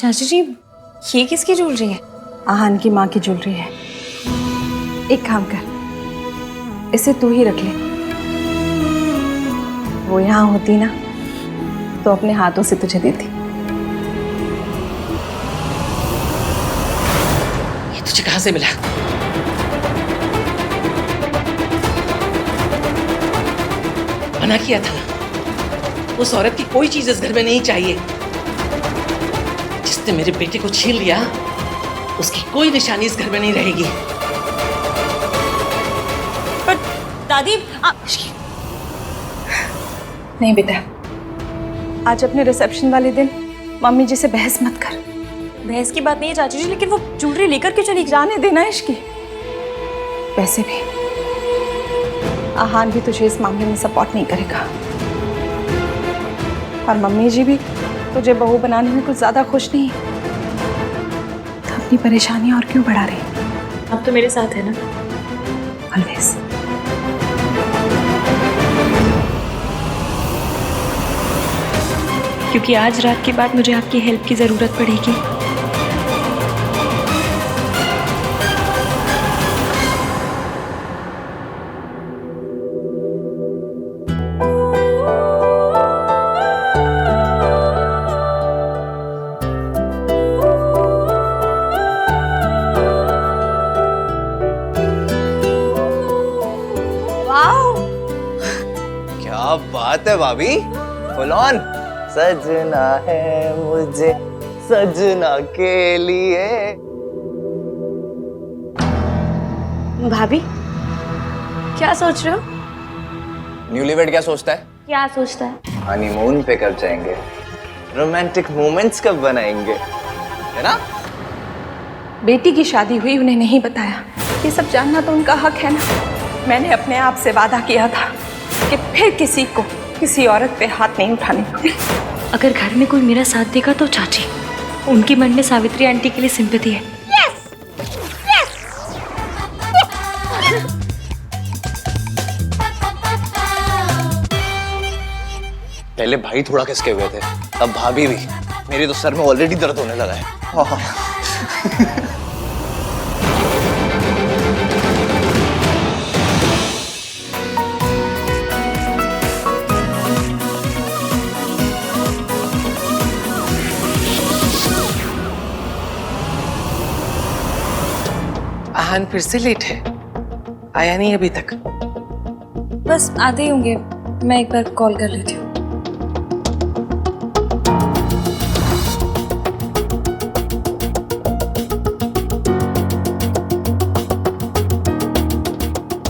चाची जी, ये किसकी ज्वेलरी है? आहान की माँ की ज्वेलरी है। एक काम कर, इसे तू ही रख ले। वो यहाँ होती ना तो अपने हाथों से तुझे देती। ये तुझे कहां से मिला? मना किया था ना, उस औरत की कोई चीज इस घर में नहीं चाहिए। जिसने मेरे बेटे को छीन लिया उसकी कोई निशानी इस घर में नहीं रहेगी। पर दादी नहीं बेटा, आज अपने रिसेप्शन वाले दिन मम्मी जी से बहस मत कर। बहस की बात नहीं है चाची जी, लेकिन वो ज्वेलरी लेकर क्यों चली? जाने देना इश्की। वैसे भी आहान भी तुझे इस मामले में सपोर्ट नहीं करेगा, और मम्मी जी भी तुझे बहू बनाने में कुछ ज्यादा खुश नहीं। तो अपनी परेशानी और क्यों बढ़ा रही? अब तो मेरे साथ है ना। ऑलवेज। क्योंकि आज रात के बाद मुझे आपकी हेल्प की जरूरत पड़ेगी। क्या बात है भाभी, फुल ऑन। सजना है मुझे सजना के लिए। भाभी, क्या सोच रहे हो? न्यूलीवेड क्या सोचता है? क्या सोचता है? हनीमून पे कब जाएंगे, रोमांटिक मोमेंट्स कब बनाएंगे, है ना? बेटी की शादी हुई, उन्हें नहीं बताया। ये सब जानना तो उनका हक है ना। मैंने अपने आप से वादा किया था कि फिर किसी को किसी औरत पे हाथ नहीं उठाने। अगर घर में कोई मेरा साथ देगा तो चाची, उनके मन में सावित्री आंटी के लिए सिंपैथी है। पहले भाई थोड़ा खिसके हुए थे, अब भाभी भी। मेरे तो सर में ऑलरेडी दर्द होने लगा है। आहान फिर से लेट है, आया नहीं अभी तक। बस आते ही होंगे, मैं एक बार कॉल कर लेती हूँ।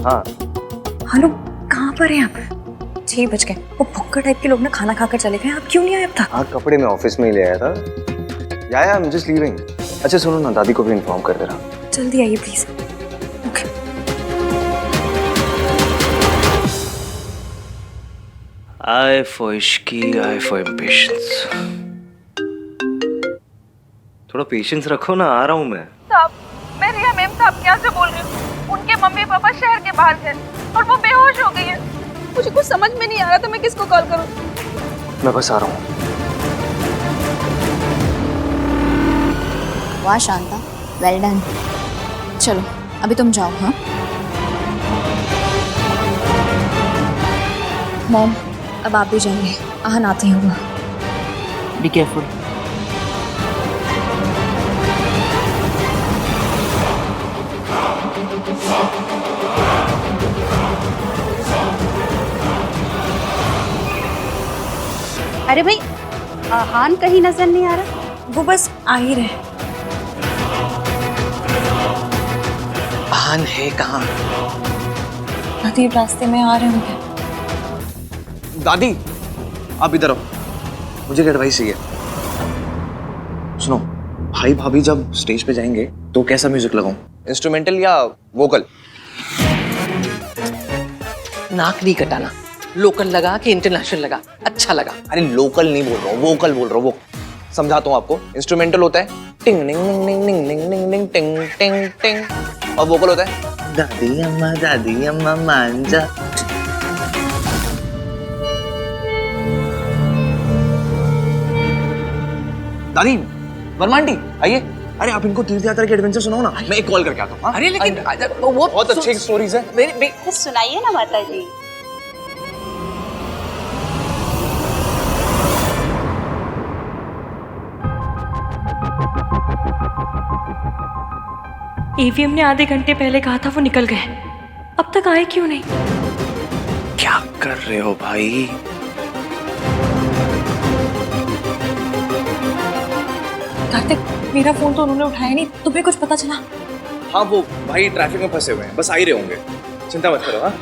हाँ हेलो, कहाँ पर हैं आप? 6 बज गए। वो भुक्कड़ टाइप के लोग ना खाना खाकर चले गए, आप क्यों नहीं आए अब तक? हाँ, कपड़े मैं ऑफिस में ही ले आया था। या आई एम जस्ट लीविंग। अच्छा सुनो ना, दादी को भी इन्फॉर्म कर दे रहा। जल्दी आइए please. Okay. I for Ishki, I for impatience। थोड़ा पेशेंस रखो ना, आ रहा हूँ मैं। साहब, मैं रिया मैम साहब के यहाँ से बोल रही हूँ। उनके मम्मी पापा शहर के बाहर थे और वो बेहोश हो गई है। मुझे कुछ समझ में नहीं आ रहा था मैं किसको कॉल करूँ। मैं बस आ रहा हूँ। वाह शांता, वेल डन। चलो अभी तुम जाओ। हाँ मॉम, अब आप भी जाइए, आहन आते ही होगा। Be careful. अरे भाई, आहान कहीं नजर नहीं आ रहा। वो बस आ ही रहे। आहान है कहाँ? दादी रास्ते में आ रहे होंगे। दादी आप इधर आओ, मुझे एक एडवाइस चाहिए। सुनो, भाई भाभी जब स्टेज पे जाएंगे तो कैसा म्यूजिक लगाऊं, इंस्ट्रूमेंटल या वोकल? नाक नहीं कटाना, लोकल लगा कि इंटरनेशनल लगा, अच्छा लगा। अरे लोकल नहीं बोल रहा हूँ, वोकल बोल रहा हूँ। वो समझाता हूँ आपको। इंस्ट्रूमेंटल होता है टिंग निंग निंग निंग निंग निंग निंग निंग टिंग टिंग टिंग, और वोकल होता है दादी अम्मा मांझा। दादी वर्मा आंटी आइए। अरे आप इनको तीर्थ यात्रा के एडवेंचर सुनाओ ना, मैं एक कॉल करके आता हूँ। अरे लेकिन वो बहुत अच्छी स्टोरीज है। सुनाइए ना माता जी। ईवीएम ने आधे घंटे पहले कहा था वो निकल गए, अब तक आए क्यों नहीं? क्या कर रहे हो भाई? कार्तिक, मेरा फोन तो उन्होंने उठाया नहीं, तुम्हें कुछ पता चला? हाँ वो भाई ट्रैफिक में फंसे हुए हैं, बस आ ही रहे होंगे, चिंता मत करो। हाँ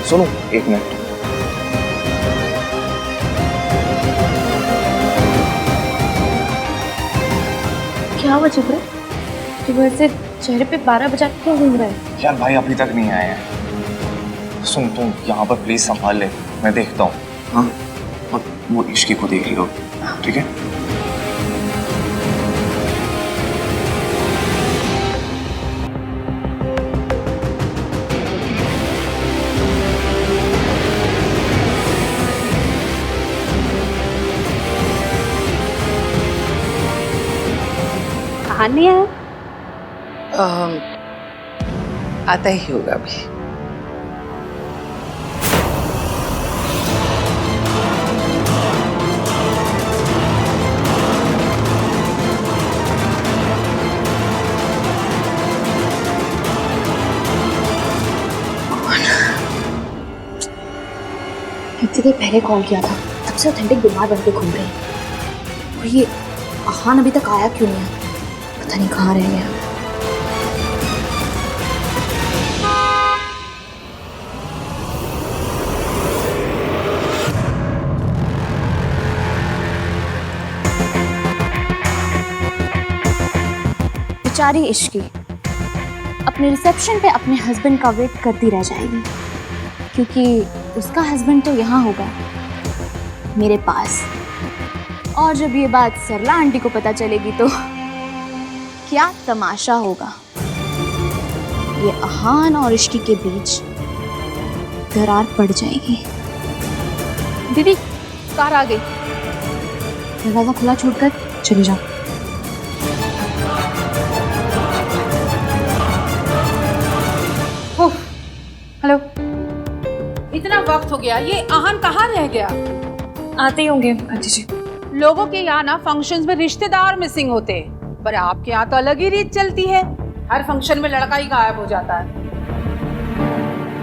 सुनो एक मिनट। क्या हुआ चिब्रा? सुबह से चेहरे पे 12 बजा क्यों घूम रहा है? यार भाई अभी तक नहीं आए हैं। सुन तुम यहाँ पर प्लीज संभाल ले, मैं देखता हूँ। हाँ और वो इश्की को देख लियो, ठीक है? कहाँ नहीं आया? आता ही होगा अभी। इतनी देर पहले कॉल किया था, तब से ऑथेंटिक बीमार बन के घूम रहे हैं। और ये आहान अभी तक आया क्यों नहीं है? पता नहीं कहाँ रह गया। बेचारी इश्की अपने रिसेप्शन पे अपने हस्बैंड का वेट करती रह जाएगी, क्योंकि उसका हस्बैंड तो यहाँ होगा मेरे पास। और जब ये बात सरला आंटी को पता चलेगी तो क्या तमाशा होगा। ये आहान और इश्की के बीच दरार पड़ जाएगी। दीदी कार आ गई। दरवाजा खुला छोड़कर चले जाओ। हेलो, इतना वक्त हो गया, ये आहान कहाँ रह गया? आते ही होंगे आंटी जी। लोगों के यहाँ ना फंक्शंस में रिश्तेदार मिसिंग होते हैं, पर आपके यहाँ तो अलग ही रीत चलती है। हर फंक्शन में लड़का ही गायब हो जाता है।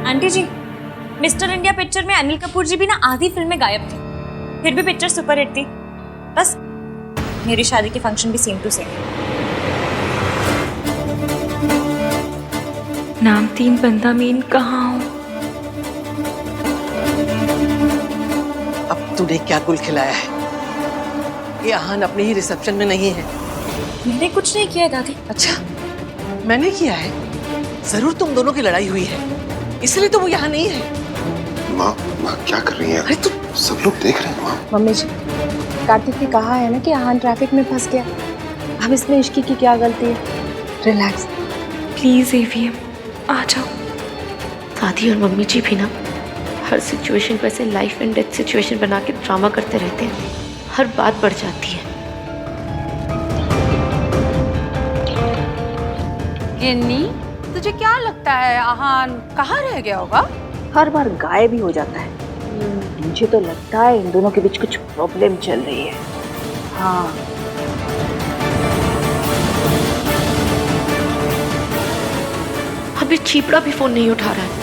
आंटी जी, मिस्टर इंडिया पिक्चर में अनिल कपूर जी भी ना आधी फिल्म में गायब थे, फिर भी पिक्चर सुपर हिट थी। बस मेरी शादी के फंक्शन भी सेम टू सेम। नाम तीन बंदा मीन कहाँ हूँ? अब तूने क्या गुल खिलाया है? ये आहान अपने ही रिसेप्शन में नहीं है। मैंने कुछ नहीं किया दादी। अच्छा मैंने किया है? जरूर तुम दोनों की लड़ाई हुई है, इसलिए तो वो यहाँ नहीं है। माँ क्या कर रही हैं? अरे तू सब लोग देख रहे हैं माँ। मम्मी जी, कार्तिक ने कहा है ना कि आहान ट्रैफिक में फंस गया, अब इसमें इश्की की क्या गलती है? रिलैक्स। प्लीज एवीएम आ जाओ। दादी और मम्मी जी भी ना हर सिचुएशन को ऐसे लाइफ एंड डेथ सिचुएशन बना के ड्रामा करते रहते हैं, हर बात बढ़ जाती है। गिन्नी, तुझे क्या लगता है आहान कहाँ रह गया होगा? हर बार गायब ही हो जाता है। मुझे तो लगता है इन दोनों के बीच कुछ प्रॉब्लम चल रही है। हाँ, अभी चीपड़ा भी फोन नहीं उठा रहा है।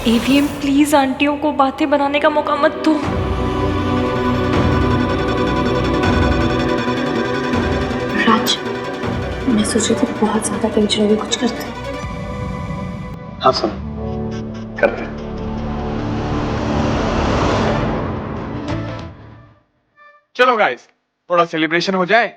एवीएम प्लीज आंटियों को बातें बनाने का मौका मत दो। राज, मैं सोच रही थी बहुत ज्यादा टेंशन होगी, कुछ करते हैं। हाँ सुन करते हैं। चलो गाइस, थोड़ा सेलिब्रेशन हो जाए।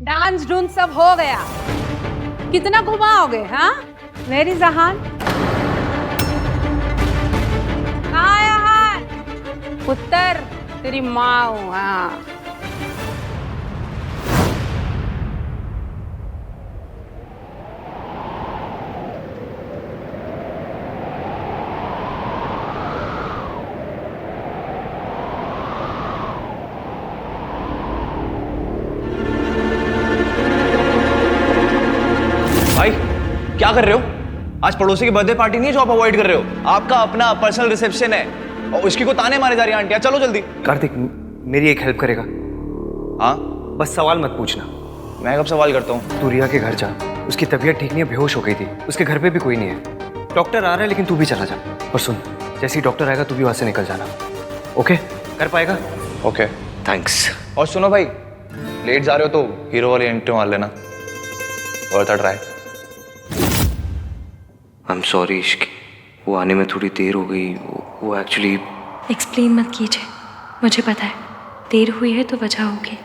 डांस डूंस सब हो गया, कितना घुमाओगे? हाँ मेरी जहान, हाँ यहाँ पुत्र तेरी माँ हूँ। हाँ भाई क्या कर रहे हो? आज पड़ोसी की बर्थडे पार्टी नहीं है जो आप अवॉइड कर रहे हो। आपका अपना पर्सनल रिसेप्शन है और उसकी को ताने मारे जा रही है आंटियां। चलो जल्दी। कार्तिक, मेरी एक हेल्प करेगा? हाँ बस सवाल मत पूछना। मैं कब सवाल करता हूँ? तू रिया के घर जा, उसकी तबीयत ठीक नहीं है, बेहोश हो गई थी। उसके घर पे भी कोई नहीं है। डॉक्टर आ रहा है लेकिन तू भी चला जा। और सुन, जैसे ही डॉक्टर आएगा तू भी वहां से निकल जाना। ओके? कर पाएगा? Okay thanks. और सुनो भाई, लेट जा रहे हो तो हीरो वाली एंट्री मार लेना। और था ट्राई। आई एम सॉरी इश्क, वो आने में थोड़ी देर हो गई। वो एक्चुअली एक्सप्लेन मत कीजिए, मुझे पता है देर हुई है तो वजह होगी।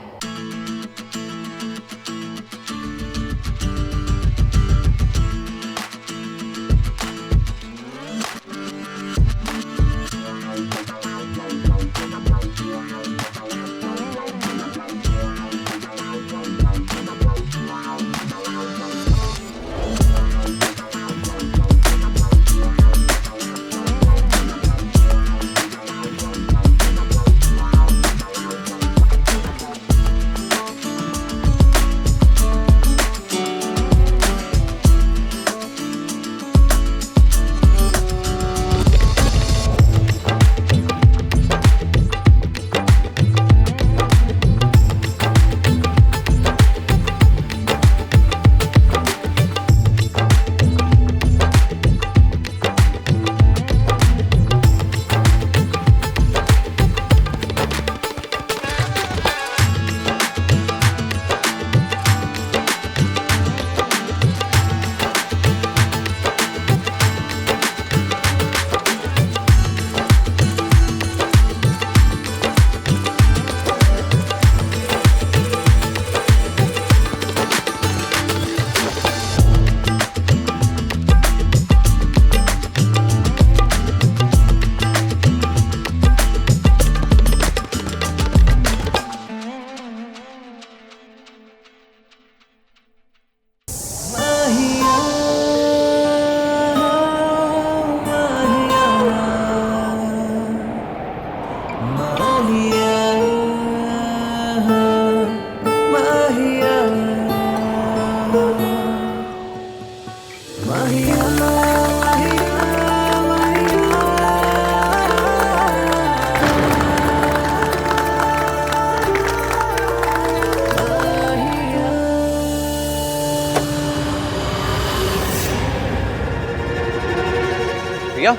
रिया?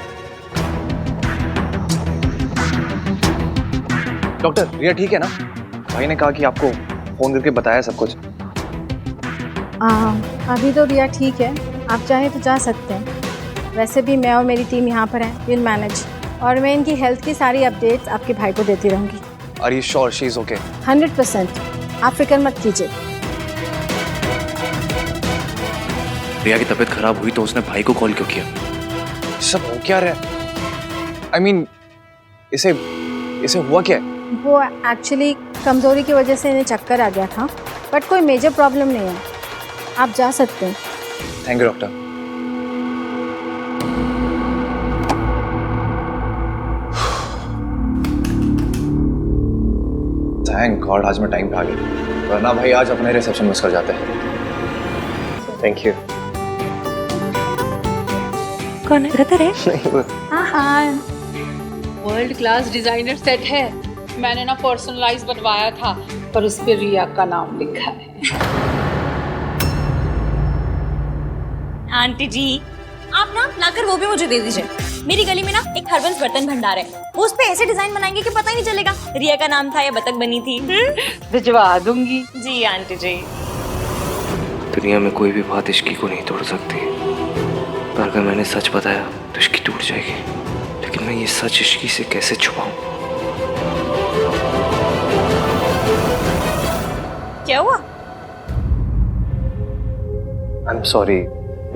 डॉक्टर, रिया ठीक है ना? भाई ने कहा कि आपको फोन करके बताया सब कुछ। अभी तो रिया ठीक है, आप चाहें तो जा सकते हैं। वैसे भी मैं और मेरी टीम यहाँ पर है, विल मैनेज। और मैं इनकी हेल्थ की सारी अपडेट्स आपके भाई को देती रहूँगी। Are you sure she is okay? 100%, आप फिक्र मत कीजिए। रिया की तबीयत खराब हुई तो उसने भाई को कॉल क्यों किया? सब हो क्या रहा है? I mean, इसे हुआ क्या है? वो एक्चुअली कमज़ोरी की वजह से इन्हें चक्कर आ गया था, बट कोई मेजर प्रॉब्लम नहीं है, आप जा सकते हैं। Thank you doctor. Thank God आज मैं टाइम पे आ गया, वरना भाई आज अपने रिसेप्शन मिस कर जाते हैं। Thank you. कौन है? रतर है? नहीं वो हाँ, वर्ल्ड क्लास डिजाइनर सेट है। मैंने ना पर्सनलाइज बनवाया था, पर उस पे रिया का नाम लिखा है। आंटी जी आप ना लाकर वो भी मुझे दे दीजिए। मेरी गली में ना एक हरबंस बर्तन भंडार है, वो उस पे ऐसे डिजाइन बनाएंगे कि पता ही नहीं चलेगा रिया का नाम था या बतख बनी थी। भिजवा दूंगी। जी आंटी जी। दुनिया में कोई भी बात इश्की को नहीं तोड़ सकती, पर अगर मैंने सच बताया तो इश्की टूट जाएगी। लेकिन मैं ये सच इश्की से कैसे छुपाऊं? क्या हुआ? आई एम सॉरी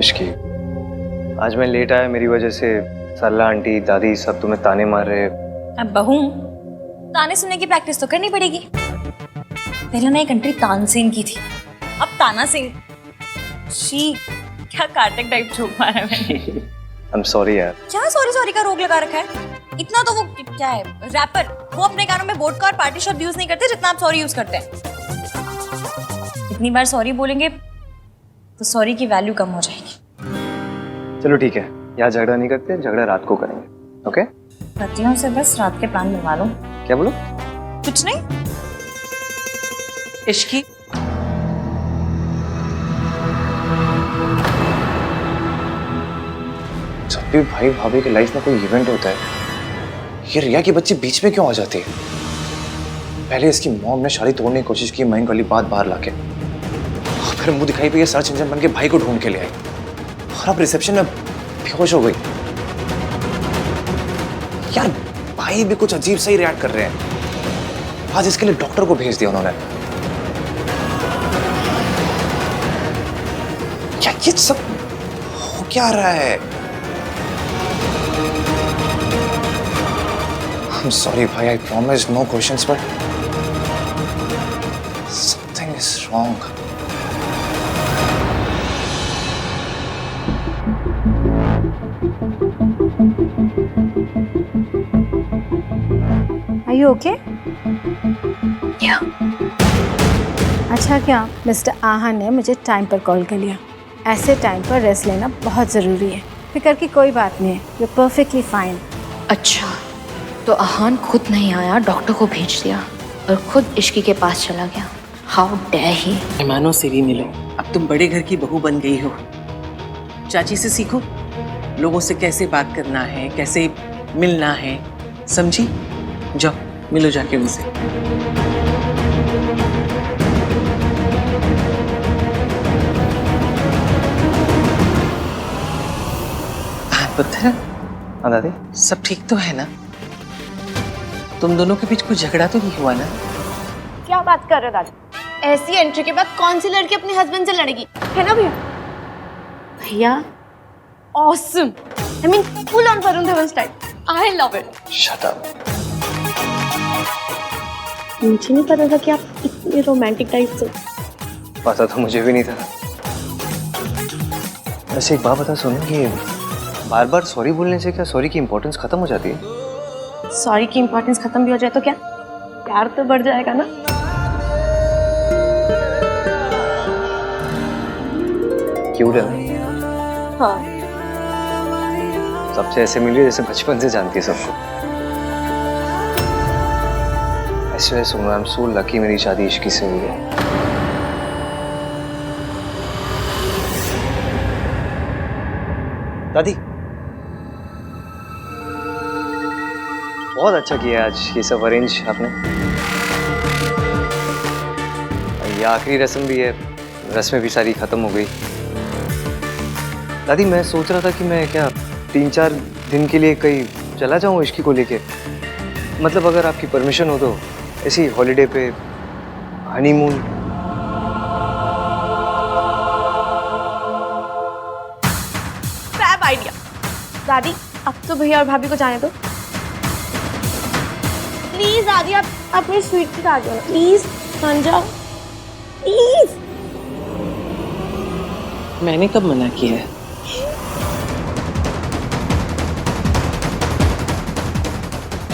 इश्की, आज मैं लेट आया, मेरी वजह से सरला आंटी दादी सब तुम्हें ताने मार रहे। अब बहू ताने सुनने की प्रैक्टिस तो करनी पड़ेगी। पहले ना एक एंट्री तानसेन की थी, अब ताना सिंह। शी क्या कार्तिक टाइप जोक मारा है मैंने। आई एम सॉरी यार। क्या सॉरी सॉरी का रोग लगा रखा है? इतना तो वो क्या है रैपर, वो अपने गानों में वोडका और पार्टी शब्द यूज नहीं करते जितना आप सॉरी यूज करते हैं। इतनी बार सॉरी बोलेंगे तो सॉरी की वैल्यू कम हो जाएगी। चलो ठीक है, यहाँ झगड़ा नहीं करते, झगड़ा रात को करेंगे। ओके? पतियों से बस रात के प्लान बनवा लो। क्या बोलो? कुछ नहीं। इश्की जब भी भाई भाभी की लाइफ में कोई इवेंट होता है, ये रिया की बच्ची बीच में क्यों आ जाती है? पहले इसकी मॉम ने शादी तोड़ने की कोशिश की महंग वाली बात बाहर लाके, और फिर मुंह दिखाई पे ये सर्च इंजन बन के भाई को ढूंढ के ले आई, और अब रिसेप्शन में बेहोश हो गई। यार भाई भी कुछ अजीब सा ही रिएक्ट कर रहे हैं। आज इसके लिए डॉक्टर को भेज दिया उन्होंने। क्या ये सब हो क्या रहा है? I'm sorry, bhai. I promise no questions, but something is wrong. Are you okay? Yeah. अच्छा क्या मिस्टर आहा ने मुझे टाइम पर कॉल कर लिया। ऐसे टाइम पर रेस्ट लेना बहुत ज़रूरी है। फिक्र की कोई बात नहीं है, यू परफेक्टली फाइन। अच्छा तो आहान खुद नहीं आया, डॉक्टर को भेज दिया और खुद इश्की के पास चला गया। How dare he. मेहमानों से भी मिलो, अब तुम बड़े घर की बहू बन गई हो। चाची से सीखो लोगों से कैसे बात करना है, कैसे मिलना है, समझी? जाओ मिलो जाके उनसे। पुत्र, हाँ दादी? सब ठीक तो है ना? तुम दोनों के बीच कोई झगड़ा तो नहीं हुआ ना? क्या बात कर रहे हो दादी? ऐसी एंट्री के बाद कौन सी लड़की अपने हस्बैंड से लड़ेगी, है ना भैया? भैया awesome, I mean full on Varun Dhawan style. I love it. Shut up. मुझे नहीं पता था कि आप इतने रोमांटिक टाइप से। पता तो मुझे भी नहीं था। वैसे एक बात बता सुनो, कि बार बार सॉरी बोलने से क्या सॉरी की इम्पोर्टेंस खत्म हो जाती है? सॉरी की इम्पोर्टेंस खत्म भी हो जाए तो क्या प्यार तो बढ़ जाएगा ना? क्यूट है ना? हाँ। सबसे ऐसे मिली जैसे बचपन से जानती है सबको। ऐसे वैसे आई एम सो लकी मेरी शादी इश्की से हुई है। दादी बहुत अच्छा किया आज ये सब अरेंज आपने। ये आखिरी रस्म भी है, रस्में भी सारी खत्म हो गई। दादी मैं सोच रहा था कि मैं क्या 3-4 दिन के लिए कहीं चला जाऊं इश्की को लेके, मतलब अगर आपकी परमिशन हो तो ऐसी हॉलीडे पे, हनीमून। दादी अब तो भैया और भाभी को जाने दो प्लीज। दादी आप अपनी स्वीट पे आ जाओ प्लीज, मान जाओ प्लीज। मैंने कब मना किया है?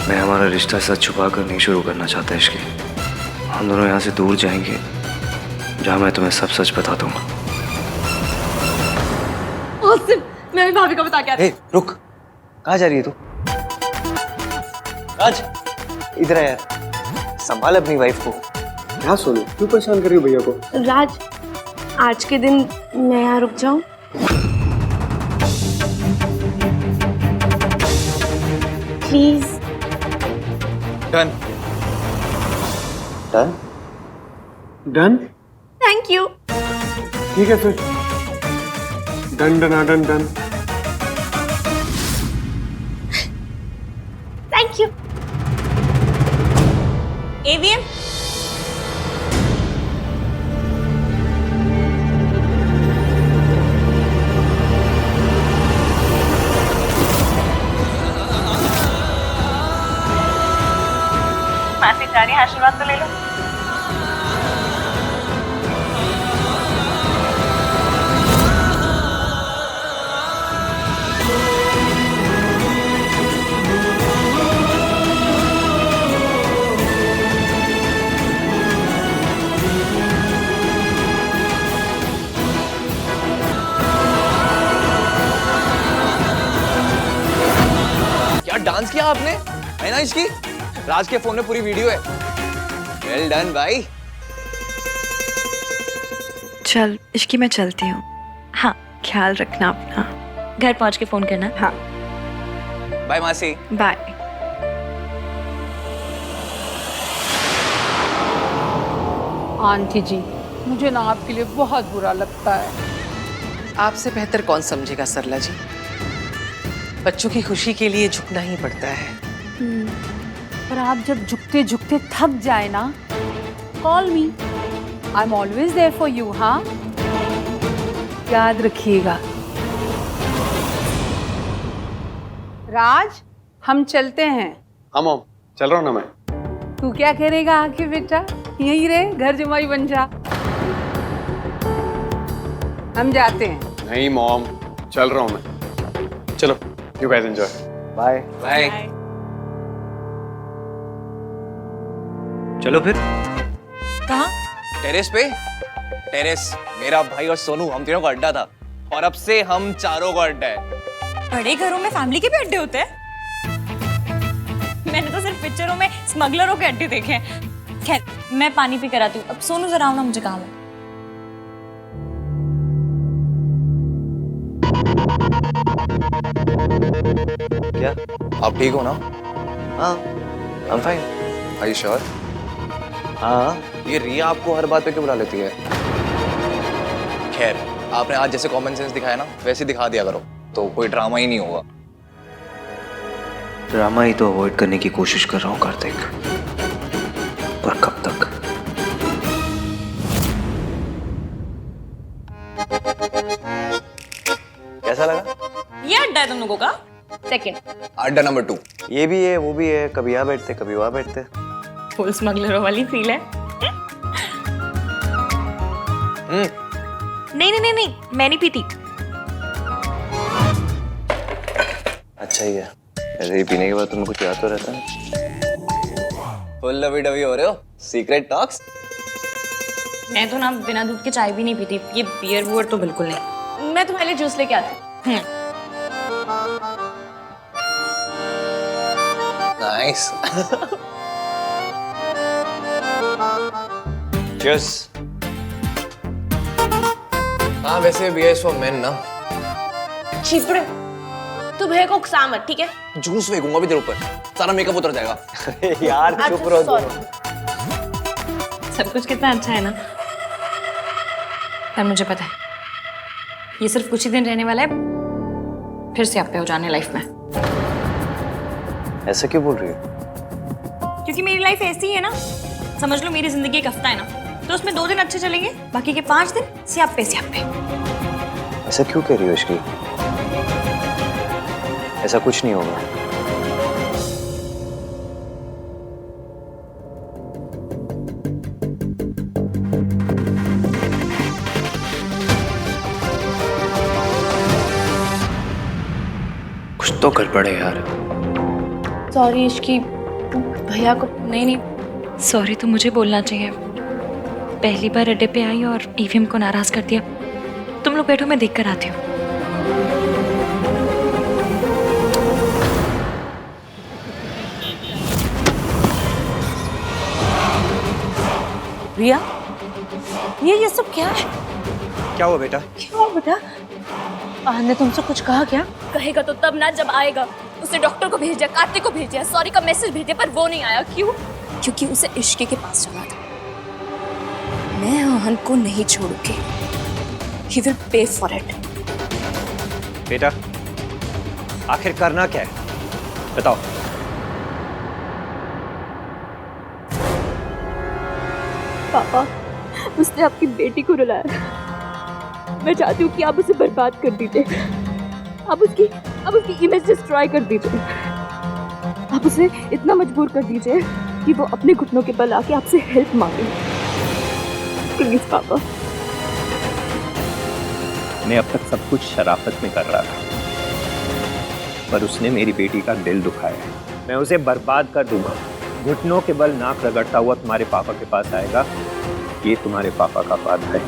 मैं हमारा रिश्ता सच छुपा कर नहीं शुरू करना चाहता इश्की। हम दोनों यहाँ से दूर जाएंगे जहाँ मैं तुम्हें सब सच बता दूंगा। मैं भी भाभी को बता के आती हूँ। रुक, कहाँ जा रही है तू? राज, इधर आ यार, संभाल अपनी वाइफ को। क्या सोनू, क्यों परेशान कर रही हो भैया को? राज, आज के दिन मैं यहाँ रुक जाऊँ? Please. Done. Done? Done? Thank you. ठीक है फिर, done done done done. Thank you. AVM मासी जा रही है, आशीर्वाद तो ले लो। क्या डांस किया आपने, है ना इसकी? राज के फोन में पूरी वीडियो है। वेल डन भाई। चल इश्की, मैं चलती हूँ। हाँ, ख्याल रखना अपना। घर पहुंच के फोन करना। हाँ, बाय मासी। बाय। आंटी जी, मुझे ना आपके लिए बहुत बुरा लगता है। आपसे बेहतर कौन समझेगा सरला जी? बच्चों की खुशी के लिए झुकना ही पड़ता है। पर आप जब झुकते झुकते थक जाए ना, call me, I am always there for you. हाँ, याद रखिएगा। राज, हम चलते हैं। हाँ मॉम, चल रहा हूँ ना मैं। तू क्या करेगा आके बेटा? यहीं रहे, घर जमाई बन जा। हम जाते हैं। नहीं मॉम, चल रहा हूँ मैं। चलो, you guys enjoy. Bye bye. चलो फिर। कहाँ? टेरेस पे। टेरेस मेरा भाई और सोनू, हम तीनों का अड्डा था, और अब से हम चारों का अड्डा है। बड़े घरों में फैमिली के भी अड्डे होते हैं? मैंने तो सिर्फ पिक्चरों में स्मगलरों के अड्डे देखे हैं। खैर, मैं पानी पी कर आती हूँ। अब सोनू जरा आओ ना, मुझे काम है। क्या आप ठीक हो ना? हाँ, I'm fine. Are you sure? हाँ, ये रिया आपको हर बात पे क्यों बुला लेती है? खैर, आपने आज जैसे कॉमन सेंस दिखाया ना, वैसे दिखा दिया करो, तो कोई ड्रामा ही नहीं होगा। ड्रामा ही तो अवॉइड करने की कोशिश कर रहा हूँ कार्तिक, पर कब तक? कैसा लगा? ये अड्डा है तुम लोगों का? सेकंड अड्डा नंबर 2। ये भी है, वो भी है, कभी यहाँ बैठते कभी वहाँ बैठते। फुल स्मगलरों वाली फील है। नहीं नहीं नहीं नहीं, मैं नहीं पीती। अच्छा ही है, ऐसे ही पीने के बाद तुम्हें कुछ याद तो रहता है। फुल लवी डवी हो रहे हो? Secret talks? मैं तो ना बिना दूध के चाय भी नहीं पीती। ये बियर वुअर तो बिल्कुल नहीं। मैं तुम्हारे लिए जूस लेके आती हूँ। नाइस। Cheers. हाँ, वैसे बियर इज फॉर मेन ना। चिपड़े, तू भैया को उकसा मत, ठीक है? जूस फेंकूंगा भी तेरे ऊपर, सारा मेकअप उतर जाएगा। यार चुप रहो दोनों। सब कुछ कितना अच्छा है ना। पर मुझे पता है, ये सिर्फ कुछ ही दिन रहने वाला है, फिर से आप पे हो जाने लाइफ में। ऐसा क्यों बोल रही हो? क्योंकि मेरी लाइफ ऐसी ही है ना। समझ लो मेरी जिंदगी एक हफ्ता है ना, तो उसमें 2 दिन अच्छे चलेंगे, बाकी के 5 दिन स्यापे स्यापे। ऐसा क्यों कह रही हो इसकी? ऐसा कुछ नहीं होगा। कुछ तो गड़बड़ है यार। सॉरी इश्की, भैया को नहीं, सॉरी तो मुझे बोलना चाहिए। पहली बार अड्डे पे आई और ईवीएम को नाराज कर दिया। तुम लोग बैठो, मैं देख कर आती हूँ। रिया, ये सब क्या है? क्या हुआ बेटा? क्या हुआ बेटा? आहन ने तुमसे कुछ कहा क्या? कहेगा तो तब ना जब आएगा। उसने डॉक्टर को भेज दिया, कार्तिक को भेज दिया, सॉरी का मैसेज भेज दिया, पर वो नहीं आया। क्यों? क्योंकि उसे इश्की के पास जाना था। मैं आहन को नहीं छोड़ूंगी। He will pay for it. बेटा, आखिर करना क्या है? बताओ। पापा, उसने आपकी बेटी को रुलाया। मैं चाहती हूँ कि आप उसे बर्बाद कर दीजिए। आप उसकी इमेज डिस्ट्रॉय कर दीजिए। आप उसे इतना मजबूर कर दीजिए कि वो अपने घुटनों के बल आके आपसे हेल्प मांगे। प्लीज पापा। मैं अब तक सब कुछ शराफत में कर रहा था, पर उसने मेरी बेटी का दिल दुखाया है। मैं उसे बर्बाद कर दूंगा। घुटनों के बल नाक रगड़ता हुआ तुम्हारे पापा के पास आएगा। ये तुम्हारे पापा का वादा है।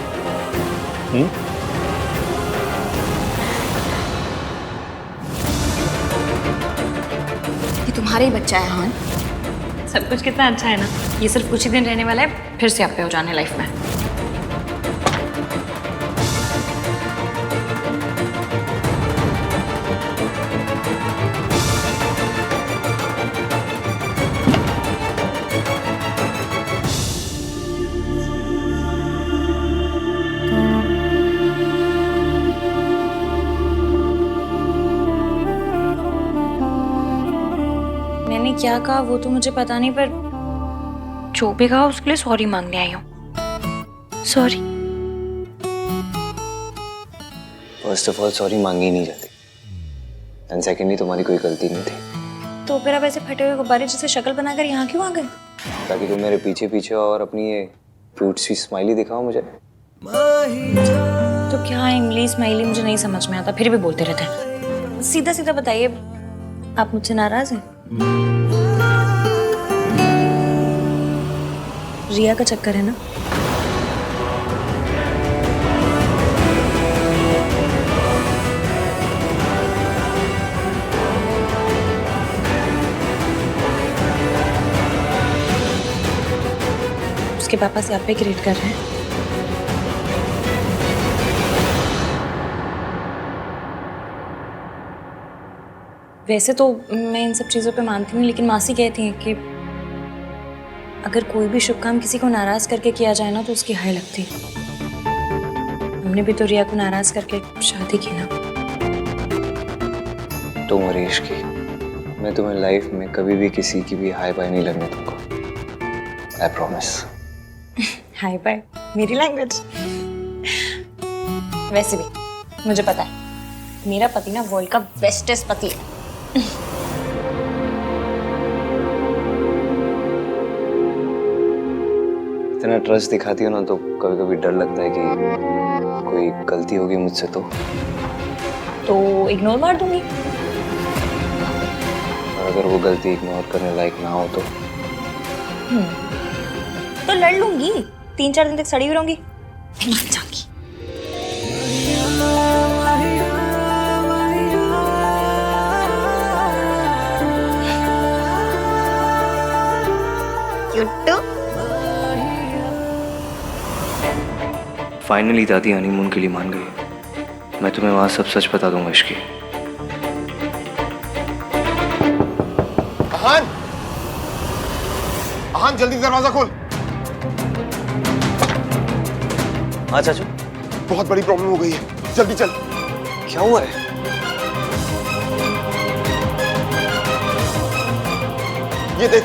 ये तुम्हारा ही बच्चा है आहन। सब कुछ कितना अच्छा है ना। ये सिर्फ कुछ ही दिन रहने वाला है, फिर से आप पे हो जाने लाइफ में। मैंने क्या कहा वो तो मुझे पता नहीं, पर जो भी कहा उसके लिए सॉरी मांगने आई हूँ। Sorry. First of all sorry मांगी नहीं जाती, एंड सेकेंडली तुम्हारी कोई गलती नहीं थी। तो फिर आप ऐसे फटे हुए गुब्बारे जैसे शक्ल बनाकर यहाँ क्यों आ गए? ताकि तुम मेरे पीछे पीछे और अपनी ये क्यूट सी स्माइली दिखाओ मुझे। तो क्या इमली स्माइली मुझे नहीं समझ में आता, फिर भी बोलते रहते हैं। सीधा सीधा बताइए, आप मुझसे नाराज हैं? रिया का चक्कर है ना? उसके पापा से आप पे क्रिएट कर रहे हैं। वैसे तो मैं इन सब चीज़ों पे मानती हूँ, लेकिन मासी कहती हैं कि अगर कोई भी शुभ काम किसी को नाराज करके किया जाए ना तो उसकी हाय लगती है। हमने भी तो रिया को नाराज करके शादी की ना। तो मरीश की, मैं तुम्हें लाइफ में कभी भी किसी की भी हाय बाय नहीं लगने दूंगा। I promise. हाय बाय मेरी लैंग्वेज। वैसे भी मुझे पता है मेरा पति ना वर्ल्ड का बेस्टेस्ट पति है। इतना ट्रस्ट दिखाती हो ना तो कभी कभी डर लगता है कि कोई गलती होगी मुझसे तो इग्नोर मार दूंगी। और अगर वो गलती इग्नोर करने लायक ना हो तो लड़ लूंगी। 3-4 दिन तक सड़ी हुई रहूंगी, मान जाऊंगी। फाइनली दादी हनीमून के लिए मान गई। मैं तुम्हें वहां सब सच बता दूंगा इश्की। आहन, आहन जल्दी दरवाजा खोल। हाँ चाचू, बहुत बड़ी प्रॉब्लम हो गई है, जल्दी चल। क्या हुआ है? ये देख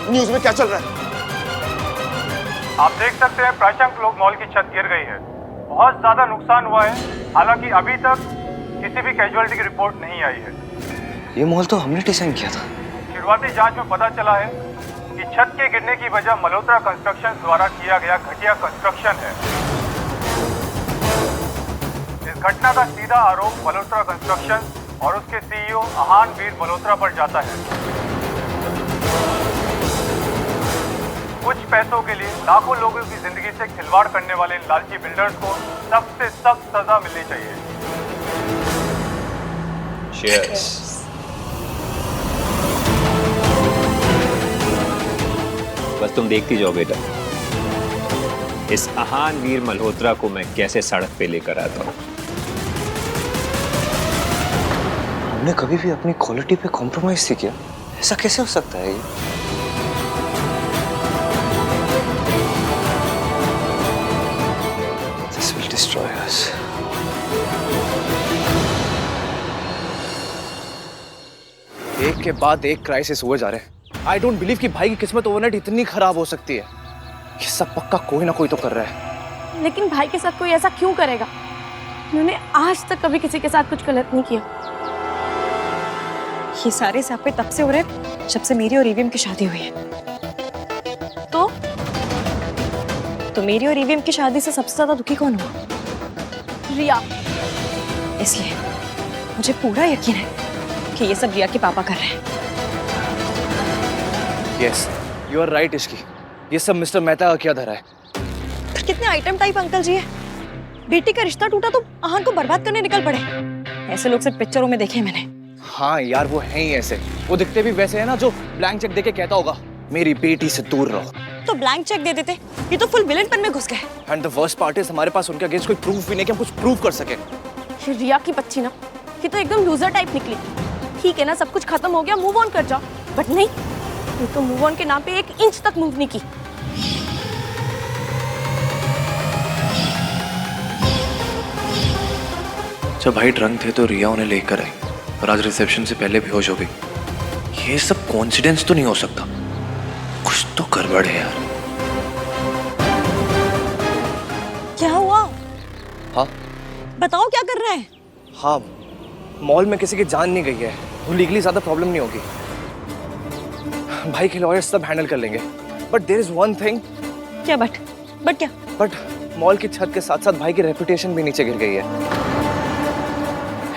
न्यूज में क्या चल रहा है। आप देख सकते हैं प्राशंक लोक मॉल की छत गिर गई है। बहुत ज्यादा नुकसान हुआ है, हालांकि अभी तक किसी भी कैजुअलिटी की रिपोर्ट नहीं आई है। ये मॉल तो हमने डिजाइन किया था। शुरुआती जांच में पता चला है कि छत के गिरने की वजह मल्होत्रा कंस्ट्रक्शन द्वारा किया गया घटिया कंस्ट्रक्शन है। इस घटना का सीधा आरोप मल्होत्रा कंस्ट्रक्शन और उसके सीईओ आहान वीर मल्होत्रा पर जाता है। कुछ पैसों के लिए लाखों लोगों की जिंदगी से खिलवाड़ करने वाले इन लालची बिल्डर्स को सख्त से सख्त सजा मिलनी चाहिए। Cheers. बस तुम देखती जाओ बेटा, इस आहान वीर मल्होत्रा को मैं कैसे सड़क पे लेकर आता हूँ। हमने कभी भी अपनी क्वालिटी पे कॉम्प्रोमाइज नहीं किया, ऐसा कैसे हो सकता है ये? This will destroy us. एक के बाद एक क्राइसिस हुए जा रहे हैं। आई डोंट बिलीव कि भाई की किस्मत ओवरनाइट इतनी खराब हो सकती है। ये सब पक्का कोई ना कोई तो कर रहा है। लेकिन भाई के साथ कोई ऐसा क्यों करेगा? उन्होंने आज तक कभी किसी के साथ कुछ गलत नहीं किया। ये सारे सापे तब से हो रहे हैं जब से मेरी और ईवीएम की शादी हुई है। तो मेरी और ईवीएम की शादी से सबसे ज्यादा दुखी कौन हुआ? रिया। इसलिए मुझे पूरा यकीन है कि ये सब रिया के पापा कर रहे हैं। यस, यू आर राइट इश्की। ये सब मिस्टर मेहता का क्या धरा है? तो कितने आइटम टाइप अंकल जी है। बेटी का रिश्ता टूटा तो आहान को बर्बाद करने निकल पड़े। ऐसे लोग सिर्फ पिक्चरों में देखे मैंने। हाँ यार, वो है ही ऐसे। वो दिखते भी वैसे है ना, जो ब्लैंक चेक देके कहता होगा मेरी बेटी से दूर रहो। तो ब्लैंक चेक दे देते। ये तो फुल विलेनपन में घुस गए। And the worst part is हमारे पास उनके अगेंस्ट कोई प्रूफ भी नहीं कि हम कुछ प्रूव कर सके। ये रिया की बच्ची ना, ये तो एकदम लूजर टाइप निकली। ठीक है ना, सब कुछ खत्म हो गया, मूव ऑन कर जाओ। बट नहीं, ये तो मूव ऑन के नाम पे 1 इंच तक मूव नहीं की। जब भाई ड्रंक थे तो रिया उन्हें लेकर आई और आज रिसेप्शन से पहले बेहोश हो गई। ये सब कोइंसिडेंस तो नहीं हो सकता, कुछ तो गड़बड़ है यार। क्या हुआ? हाँ बताओ, क्या कर रहा है? हाँ, मॉल में किसी की जान नहीं गई है, वो लीगली ज्यादा प्रॉब्लम नहीं होगी। भाई के लॉयर्स सब हैंडल कर लेंगे। But there is one thing. क्या बट क्या? बट मॉल की छत के साथ साथ भाई की रेपुटेशन भी नीचे गिर गई है।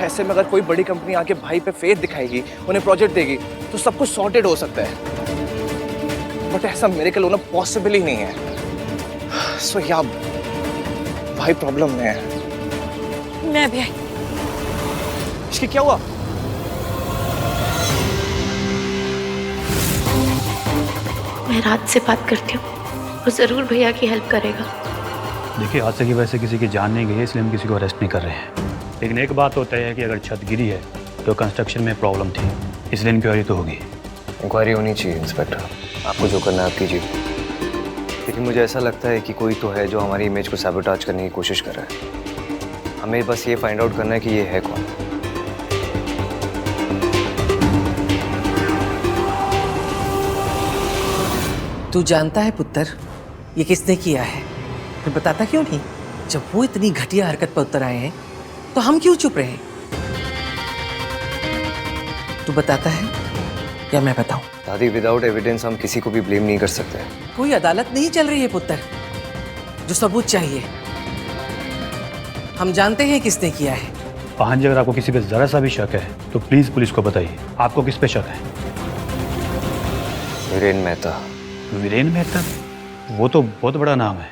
ऐसे में अगर कोई बड़ी कंपनी आके भाई पे फेथ दिखाएगी, उन्हें प्रोजेक्ट देगी, तो सब कुछ सॉर्टेड हो सकता है। बट ऐसा मिरेकल होना पॉसिबल ही नहीं है। सो या भाई प्रॉब्लम में है। मैं भी आई। इसकी क्या हुआ? मैं रात से बात करती हूँ, वो जरूर भैया की हेल्प करेगा। देखिए, हादसे की वजह से किसी की जान नहीं गई है, इसलिए हम किसी को अरेस्ट नहीं कर रहे हैं। लेकिन एक बात तो तय है कि अगर छत गिरी है तो कंस्ट्रक्शन में प्रॉब्लम थी, इसलिए इंक्वायरी तो होगी। इंक्वायरी होनी चाहिए इंस्पेक्टर, आपको जो करना है आप कीजिए। लेकिन मुझे ऐसा लगता है कि कोई तो है जो हमारी इमेज को सैबोटाज करने की कोशिश कर रहा है। हमें बस ये फाइंड आउट करना है कि ये है कौन। तू जानता है पुत्र, ये किसने किया है? फिर बताता क्यों नहीं? जब वो इतनी घटिया हरकत पर उतर आए हैं तो हम क्यों चुप रहे? तू बताता है या मैं बताऊं? दादी, विदाउट एविडेंस हम किसी को भी ब्लेम नहीं कर सकते। कोई अदालत नहीं चल रही है पुत्र, जो सबूत चाहिए। हम जानते हैं किसने किया है। आहान जी, अगर आपको किसी पे जरा सा भी शक है तो प्लीज पुलिस को बताइए। आपको किस पे शक है? वीरेन मेहता। वीरेन मेहता? वो तो बहुत बड़ा नाम है,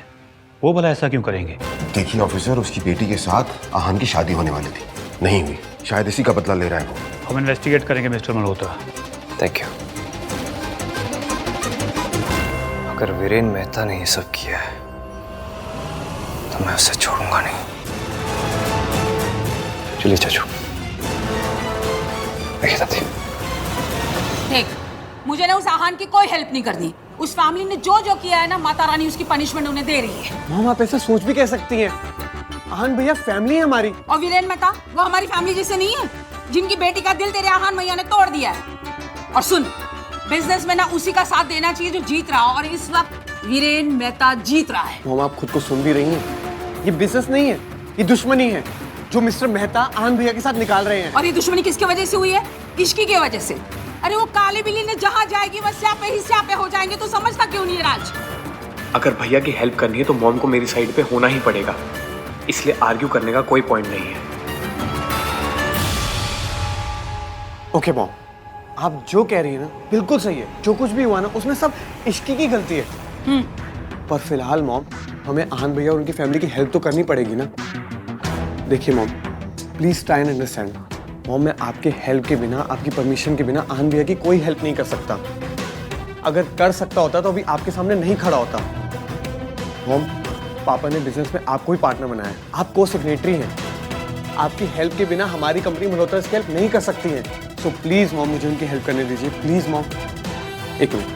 वो भला ऐसा क्यों करेंगे? देखिए ऑफिसर, उसकी बेटी के साथ आहान की शादी होने वाली थी, नहीं हुई। शायद इसी का बदला ले रहा है वो। हम इन्वेस्टिगेट करेंगे मिस्टर मल्होत्रा। Thank you. अगर वीरेन मेहता ने ये सब किया है तो मैं उसे छोड़ूंगा नहीं। चलिए चाचू। दादी, देख, मुझे ना उस आहान की कोई हेल्प नहीं करनी। उस फैमिली ने जो जो किया है ना, माता रानी उसकी पनिशमेंट उन्हें दे रही है। मॉम, आप ऐसा सोच भी कह सकती हैं? आहान भैया फैमिली है हमारी। और वीरेन मेहता वो हमारी फैमिली जैसे नहीं है, जिनकी बेटी का दिल तेरे आहान भैया ने तोड़ दिया है। और सुन, बिजनेस में ना उसी का साथ देना चाहिए जो जीत रहा हो, और इस वक्त वीरेन मेहता जीत रहा है। मॉम, आप खुद को सुन भी रही हैं? ये बिजनेस नहीं है, ये दुश्मनी है जो मिस्टर मेहता आहान भैया के साथ निकाल रहे हैं। और ये दुश्मनी किसकी वजह से हुई है? इश्की की वजह से। अरे वो काली बिल्ली ने जहाँ जाएगी वह स्यापे ही स्यापे हो जाएंगे, तो समझता क्यों नहीं है राज? अगर भैया की हेल्प करनी है तो मॉम को मेरी साइड पे होना ही पड़ेगा, इसलिए आर्ग्यू करने का कोई पॉइंट नहीं है। ओके मॉम, आप जो कह रही है ना बिल्कुल सही है। जो कुछ भी हुआ ना उसमें सब इश्की की गलती है। पर फिलहाल मॉम, हमें आहान भैया और उनकी फैमिली की हेल्प तो करनी पड़ेगी ना। देखिए mom, please try and understand. Mom, मैं आपके हेल्प के बिना, आपकी परमिशन के बिना आहान भैया की कोई हेल्प नहीं कर सकता। अगर कर सकता होता तो अभी आपके सामने नहीं खड़ा होता। मॉम, पापा ने बिजनेस में आपको ही पार्टनर बनाया है, आप को सेक्रेटरी हैं। आपकी हेल्प के बिना हमारी कंपनी मल्होत्रा इसकी हेल्प नहीं कर सकती है। सो प्लीज मॉम, मुझे उनकी हेल्प करने दीजिए प्लीज मॉम। एक मिनट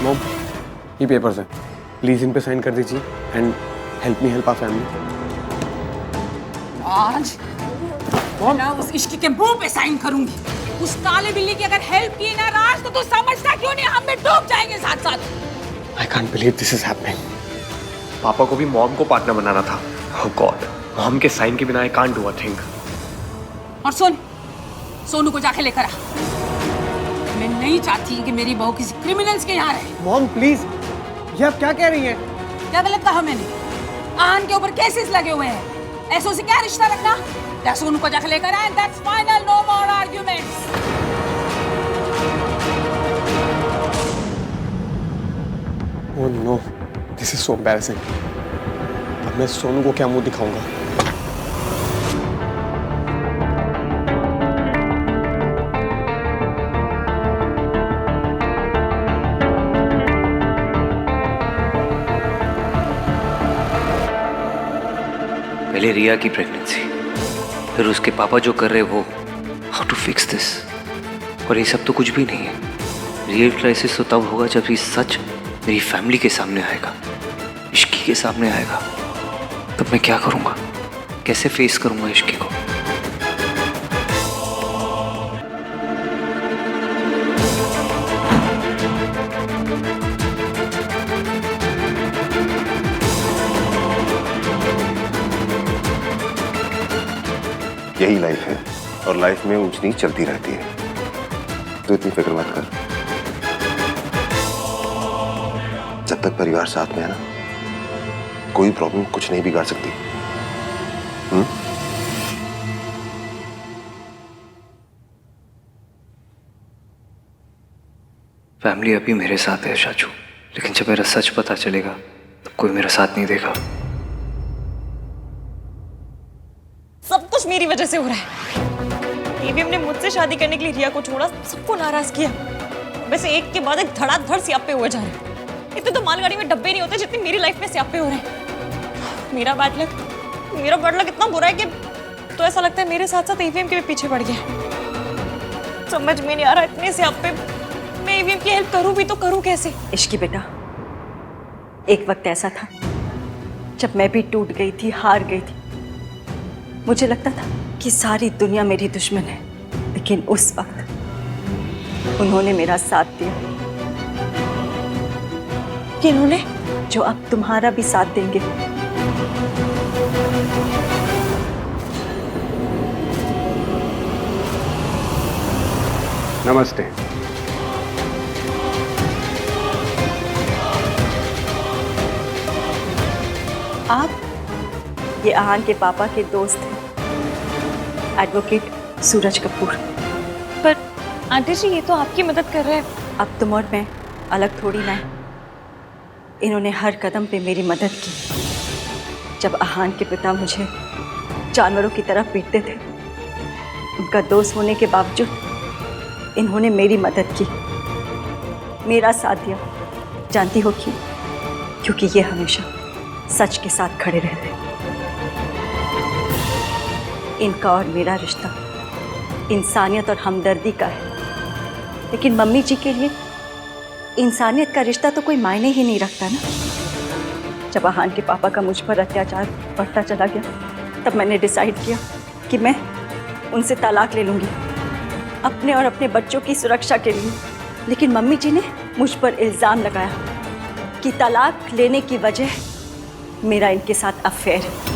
मॉम, ये पेपर्स हैं, प्लीज इन पे साइन कर दीजिए and help me help our family. आज मैं उस इश्की के मुंह पे साइन करूंगी। उस काले बिल्ली की अगर हेल्प की ना राज, तो तू समझता क्यों नहीं हम भी डूब जाएंगे साथ साथ। I can't believe this is happening. पापा को भी मॉम को पार्टनर बनाना था। ओह गॉड, मॉम के साइन के बिना I can't do a thing. और सुन, सोनू को जाके लेकर आ। मैं नहीं चाहती कि मेरी बहू किसी क्रिमिनल्स के यहाँ रहे। मॉम प्लीज, ये आप क्या कह रही हैं? क्या गलत कहा मैंने? आहान के ऊपर केसेस लगे हुए हैं, ऐसों से क्या रिश्ता रखना? सोनू को जाके लेकर आए, that's final, no more arguments. Oh no, this is so embarrassing. अब मैं सोनू को क्या मुंह दिखाऊंगा? पहले रिया की प्रेगनेंसी, फिर उसके पापा जो कर रहे वो, हाउ टू फिक्स दिस? और ये सब तो कुछ भी नहीं है। रियल क्राइसिस तो तब होगा जब ये सच मेरी फैमिली के सामने आएगा, इश्की के सामने आएगा। तब मैं क्या करूँगा? कैसे फेस करूँगा इश्की को? यही लाइफ है और लाइफ में ऊंच नीच चलती रहती है, तो इतनी फिक्र मत कर। जब तक परिवार साथ में है ना, कोई प्रॉब्लम कुछ नहीं बिगाड़ सकती। फैमिली अभी मेरे साथ है शाचू, लेकिन जब मेरा सच पता चलेगा तब कोई मेरा साथ नहीं देगा। सब कुछ मेरी वजह से हो रहा है। एवीएम ने मुझसे शादी करने के लिए रिया को छोड़ा, सबको नाराज किया। वैसे एक के बाद एक धड़ाधड़ स्यापे हुए जा रहे हैं। इतने तो मालगाड़ी में डब्बे नहीं होते जितने मेरी लाइफ में स्यापे हो रहे हैं। मेरा बैड लक इतना बुरा है कि तो ऐसा लगता है मेरे साथ साथ एवीएम के भी पीछे पड़ गया। समझ में नहीं आ रहा, इतने स्यापे, मैं एवीएम की हेल्प करूं भी तो करूं कैसे? इश्की बेटा, एक वक्त ऐसा था जब मैं भी टूट गई थी, हार गई थी। मुझे लगता था कि सारी दुनिया मेरी दुश्मन है, लेकिन उस वक्त उन्होंने मेरा साथ दिया। किन्होंने? जो अब तुम्हारा भी साथ देंगे। नमस्ते। आप ये आहान के पापा के दोस्त हैं, एडवोकेट सूरज कपूर। पर आंटी जी, ये तो आपकी मदद कर रहे हैं। अब तुम और मैं अलग थोड़ी ना है। इन्होंने हर कदम पे मेरी मदद की। जब आहान के पिता मुझे जानवरों की तरह पीटते थे, उनका दोस्त होने के बावजूद इन्होंने मेरी मदद की, मेरा साथ दिया। जानती हो क्यों? क्योंकि ये हमेशा सच के साथ खड़े रहते। इनका और मेरा रिश्ता इंसानियत और हमदर्दी का है, लेकिन मम्मी जी के लिए इंसानियत का रिश्ता तो कोई मायने ही नहीं रखता ना। जब आहान के पापा का मुझ पर अत्याचार बढ़ता चला गया, तब मैंने डिसाइड किया कि मैं उनसे तलाक ले लूँगी, अपने और अपने बच्चों की सुरक्षा के लिए। लेकिन मम्मी जी ने मुझ पर इल्ज़ाम लगाया कि तलाक लेने की वजह मेरा इनके साथ अफेयर है।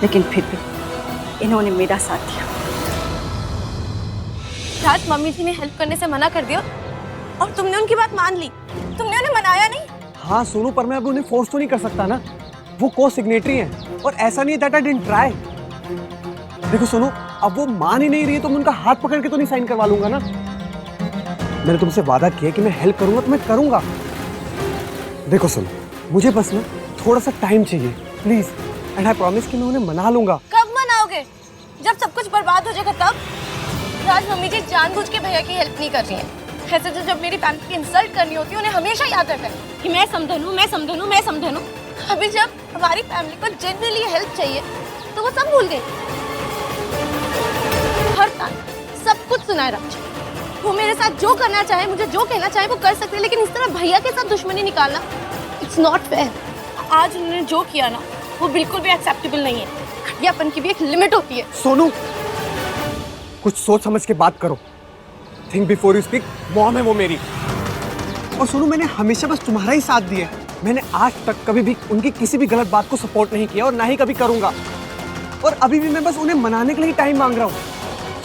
लेकिन फिर भी इन्होंने मेरा साथ दिया। राज मम्मी जी ने हेल्प करने से मना कर दिया और तुमने उनकी बात मान ली। तुमने उन्हें मनाया नहीं। हाँ सोनू, पर मैं अब उन्हें फोर्स तो नहीं कर सकता ना, वो को सिग्नेटरी हैं और ऐसा नहीं दैट आई डिडंट ट्राई। देखो सोनू, अब वो मान ही नहीं रही है तो मैं उनका हाथ पकड़ के तो नहीं साइन करवा लूंगा ना। मैंने तुमसे वादा किया कि मैं हेल्प करूंगा तो मैं करूंगा। देखो सोनू, मुझे बस ना थोड़ा सा टाइम चाहिए प्लीज, एंड आई प्रॉमिस कि मैं उन्हें मना लूंगा। कब मनाओगे? जब सब कुछ बर्बाद हो जाएगा तब? राज मम्मी जी जानबूझ के भैया की हेल्प नहीं कर रही हैं। ऐसे तो जब मेरी फैमिली की इंसल्ट करनी होती है उन्हें हमेशा याद रहता है कि मैं समझन हूँ, मैं समझन हूँ, मैं समझन हूँ। अभी जब हमारी फैमिली को जनरली हेल्प चाहिए तो वो सब भूल गई। हर टाइम सब कुछ सुनाए राज। वो मेरे साथ जो करना चाहे, मुझे जो कहना चाहे वो कर सकते हैं, लेकिन इस तरह भैया के साथ दुश्मनी निकालना इट्स नॉट फेयर। आज उन्होंने जो किया ना वो बिल्कुल भी एक्सेप्टेबल नहीं है। घटियापन की भी एक लिमिट होती है। सोनू, कुछ सोच समझ के बात करो। Think before you speak. Mom है वो मेरी। और सोनू, मैंने हमेशा बस तुम्हारा ही साथ दिया है। मैंने आज तक कभी भी उनकी किसी भी गलत बात को सपोर्ट नहीं किया और ना ही कभी करूंगा। और अभी भी मैं बस उन्हें मनाने के लिए टाइम मांग रहा हूँ।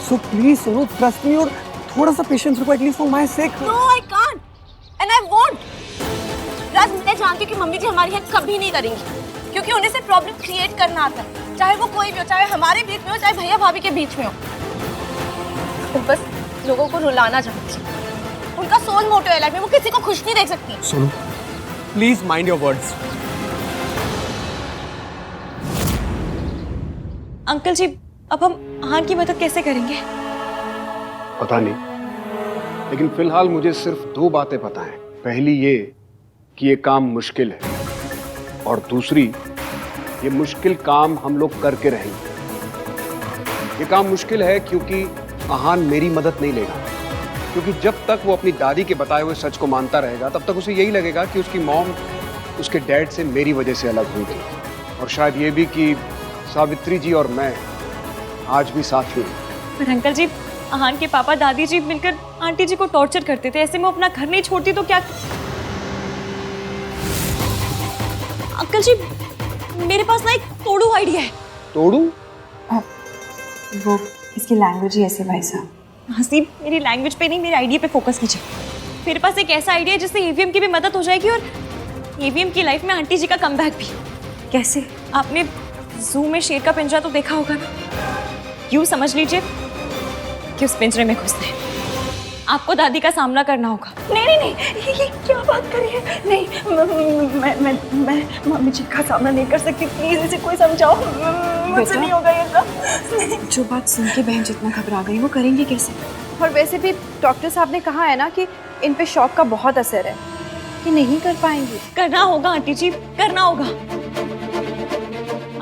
So please Sonu, trust me और थोड़ा सा पेशेंस रखो, at least for my sake. No I can't and I won't. Raj, मैं जानती हूँ कि मम्मी जी हमारी हेल्प कभी नहीं करेंगी क्योंकि उन्हें सिर्फ प्रॉब्लम क्रिएट करना आता है, चाहे वो कोई भी हो, चाहे हमारे बीच में हो, चाहे भैया भाभी के बीच में हो। तो बस लोगों को रुलाना चाहती है। उनका सोल मोटो है लाइफ में, वो किसी को खुश नहीं देख सकती। Sonu, please mind your words. Uncle ji, अब हम आहान की मदद कैसे करेंगे? पता नहीं, लेकिन फिलहाल मुझे सिर्फ 2 बातें पता है। पहली ये कि ये काम मुश्किल है, और दूसरी ये मुश्किल काम हम लोग करके रहेंगे। ये काम मुश्किल है क्योंकि आहान मेरी मदद नहीं लेगा, क्योंकि जब तक वो अपनी दादी के बताए हुए सच को मानता रहेगा तब तक उसे यही लगेगा कि उसकी मॉम उसके डैड से मेरी वजह से अलग हुई थी, और शायद ये भी कि सावित्री जी और मैं आज भी साथ ही हैं। पर अंकल जी, आहान के पापा दादी जी मिलकर आंटी जी को टॉर्चर करते थे, ऐसे में अपना घर नहीं छोड़ती तो क्या? अंकल जी, मेरे पास ना एक तोड़ू आइडिया है। तोड़ू? वो इसकी लैंग्वेज ही ऐसे भाई साहब। हसीब, मेरी लैंग्वेज पे नहीं, मेरे आइडिया पे फोकस कीजिए। मेरे पास एक ऐसा आइडिया है जिससे ईवीएम की भी मदद हो जाएगी और ईवीएम की लाइफ में आंटी जी का कमबैक भी। कैसे? आपने जू में शेर का पिंजरा तो देखा होगा ना? यूं समझ लीजिए कि उस पिंजरे में घुसते हैं आपको दादी का सामना करना होगा। नहीं नहीं नहीं, ये क्या बात कर रही है? नहीं, मैं मम्मी जी का सामना नहीं कर सकती। प्लीज इसे कोई समझाओ, मुझसे नहीं होगा ये सब। जो बात सुन के बहन जितना घबरा गई वो करेंगे कैसे? और वैसे भी डॉक्टर साहब ने कहा है ना कि इन पे शॉक का बहुत असर है, कि नहीं कर पाएंगी। करना होगा आंटी जी, करना होगा।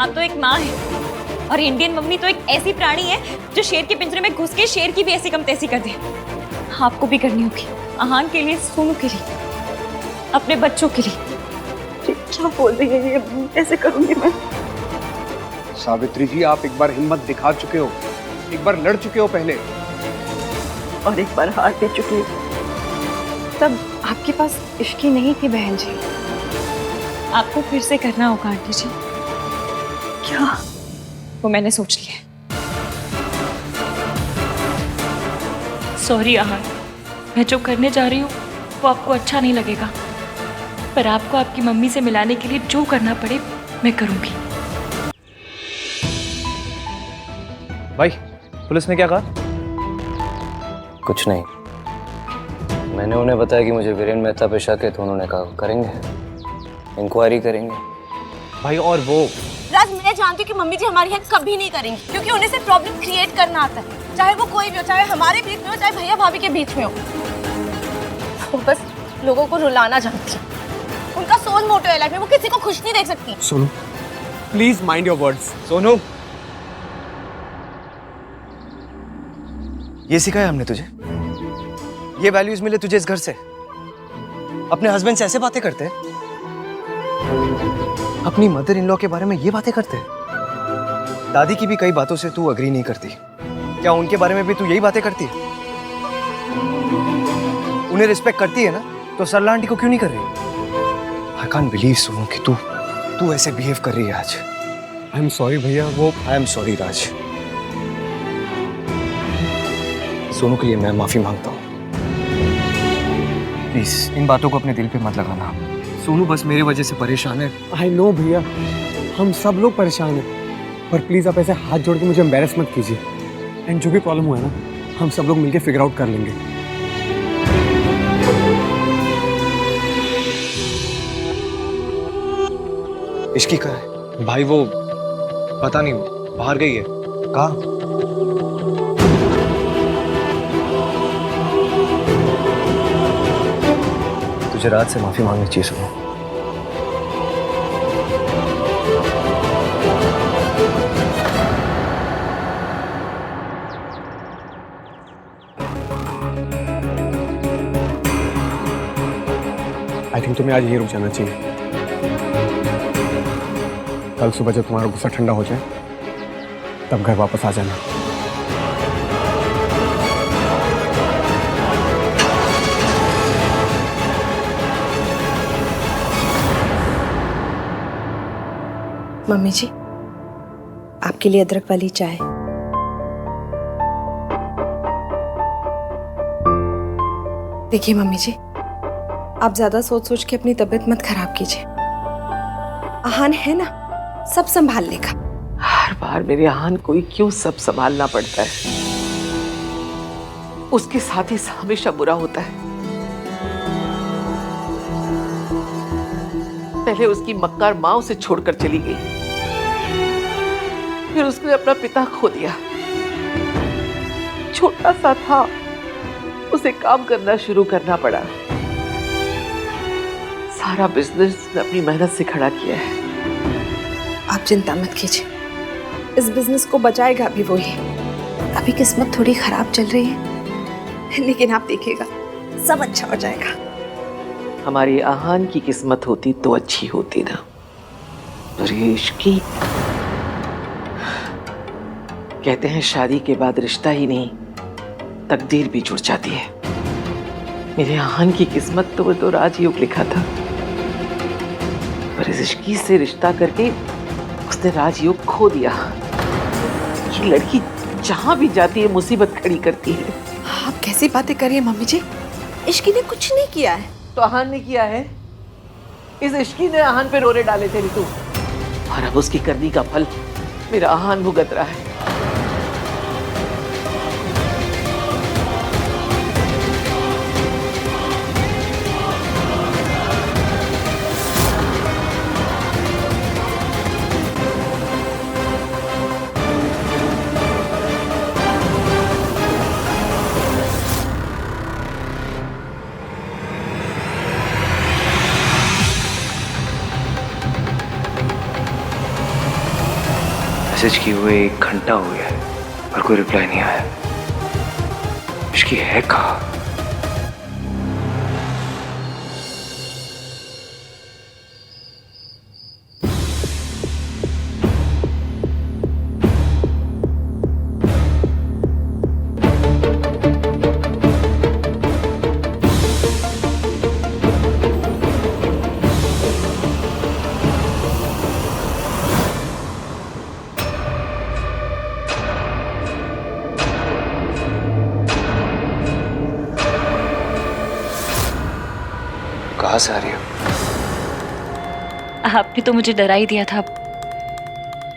आप तो एक माँ है और इंडियन मम्मी तो एक ऐसी प्राणी है जो शेर के पिंजरे में घुस के शेर की भी ऐसी कम तैसी कर दे। आपको भी करनी होगी, आहान के लिए, सोनू के लिए, अपने बच्चों के लिए। क्या बोल रही है ये? ऐसे करूंगी मैं? सावित्री जी, आप एक बार हिम्मत दिखा चुके हो, एक बार लड़ चुके हो पहले, और एक बार हार दे चुकी हूँ। तब आपके पास इश्की नहीं थी बहन जी। आपको फिर से करना होगा आंटी जी। क्या? वो मैंने सोच लिया है। सॉरी आहान, मैं जो करने जा रही हूँ वो आपको अच्छा नहीं लगेगा, पर आपको आपकी मम्मी से मिलाने के लिए जो करना पड़े मैं करूँगी। भाई, पुलिस ने क्या कहा? कुछ नहीं, मैंने उन्हें बताया कि मुझे वीरेन मेहता पे शक है, तो उन्होंने कहा करेंगे, इंक्वायरी करेंगे। भाई और वो राज, मैं जानती हूँ कि मम्मी जी हमारी हेल्प कभी नहीं करेंगी क्योंकि उन्हें सिर्फ प्रॉब्लम क्रिएट करना आता है, चाहे वो कोई भी हो, चाहे हमारे बीच में हो, चाहे भैया भाभी के बीच में हो। वो बस लोगों को रुलाना जानती है। उनका सोल मोटो है लाइफ में, वो किसी को खुश नहीं देख सकती। Sonu, please mind your words. Sonu, ये सिखाया हमने तुझे? ये वैल्यूज मिले तुझे इस घर से? अपने हस्बैंड से ऐसे बातें करते हैं? अपनी मदर इन लॉ के बारे में ये बातें करते हैं? दादी की भी कई बातों से तू अग्री नहीं करती, क्या उनके बारे में भी तू यही बातें करती है? उन्हें रिस्पेक्ट करती है ना, तो सरला आंटी को क्यों नहीं कर रही? आई कांट बिलीव सोनू कि तू ऐसे बिहेव कर रही है आज। आई एम सॉरी भैया। वो आई एम सॉरी राज, सोनू के लिए मैं माफी मांगता हूँ। प्लीज इन बातों को अपने दिल पे मत लगाना। सोनू बस मेरी वजह से परेशान है। आई नो भैया, हम सब लोग परेशान हैं, पर प्लीज आप ऐसे हाथ जोड़ के मुझे एम्बैरेस मत कीजिए। एंड जो भी प्रॉब्लम हुआ है ना, हम सब लोग मिलके फिगर आउट कर लेंगे। इश्की कहाँ है? भाई वो पता नहीं, बाहर गई है। कहाँ? तुझे रात से माफी मांगनी चाहिए सोनू। आई थिंक तुम्हें आज ये रुक जाना चाहिए। कल सुबह जब तुम्हारा गुस्सा ठंडा हो जाए तब घर वापस आ जाना। मम्मी जी, आपके लिए अदरक वाली चाय। देखिए मम्मी जी, आप ज्यादा सोच सोच के अपनी तबीयत मत खराब कीजिए। आहान है ना, सब संभाल लेगा। हर बार मेरे आहान को ही क्यों सब संभालना पड़ता है? उसके साथ ही हमेशा बुरा होता है। पहले उसकी मक्कार माँ उसे छोड़कर चली गई, फिर उसने अपना पिता खो दिया। छोटा सा था, उसे काम करना शुरू करना पड़ा। सारा बिजनेस उसने अपनी मेहनत से खड़ा किया है। आप चिंता मत कीजिए, इस बिजनेस को बचाएगा भी वही। अभी किस्मत थोड़ी खराब चल रही है, लेकिन आप देखिएगा सब अच्छा हो जाएगा। हमारी आहान की किस्मत होती तो अच्छी होती ना, पर ये इश्की। कहते हैं शादी के बाद रिश्ता ही नहीं, तकदीर भी जुड़ जाती है। मेरे आहान की किस्मत तो राजयोग लिखा था, पर इस इश्की से रिश्ता करके उसने राजयोग खो दिया। ये लड़की जहां भी जाती है मुसीबत खड़ी करती है। आप कैसी बातें कर रही हैं मम्मी जी? इश्की ने कुछ नहीं किया है। तो आहान ने किया है। इस इश्की ने आहान पे रोने डाले थे रितु, और अब उसकी करनी का फल मेरा आहान भुगत रहा है। मैसेज किए हुए 1 घंटा हो गया है और कोई रिप्लाई नहीं आया। इसकी है कहाँ? कहाँ से आ रही हो? आपने तो मुझे डरा ही दिया था।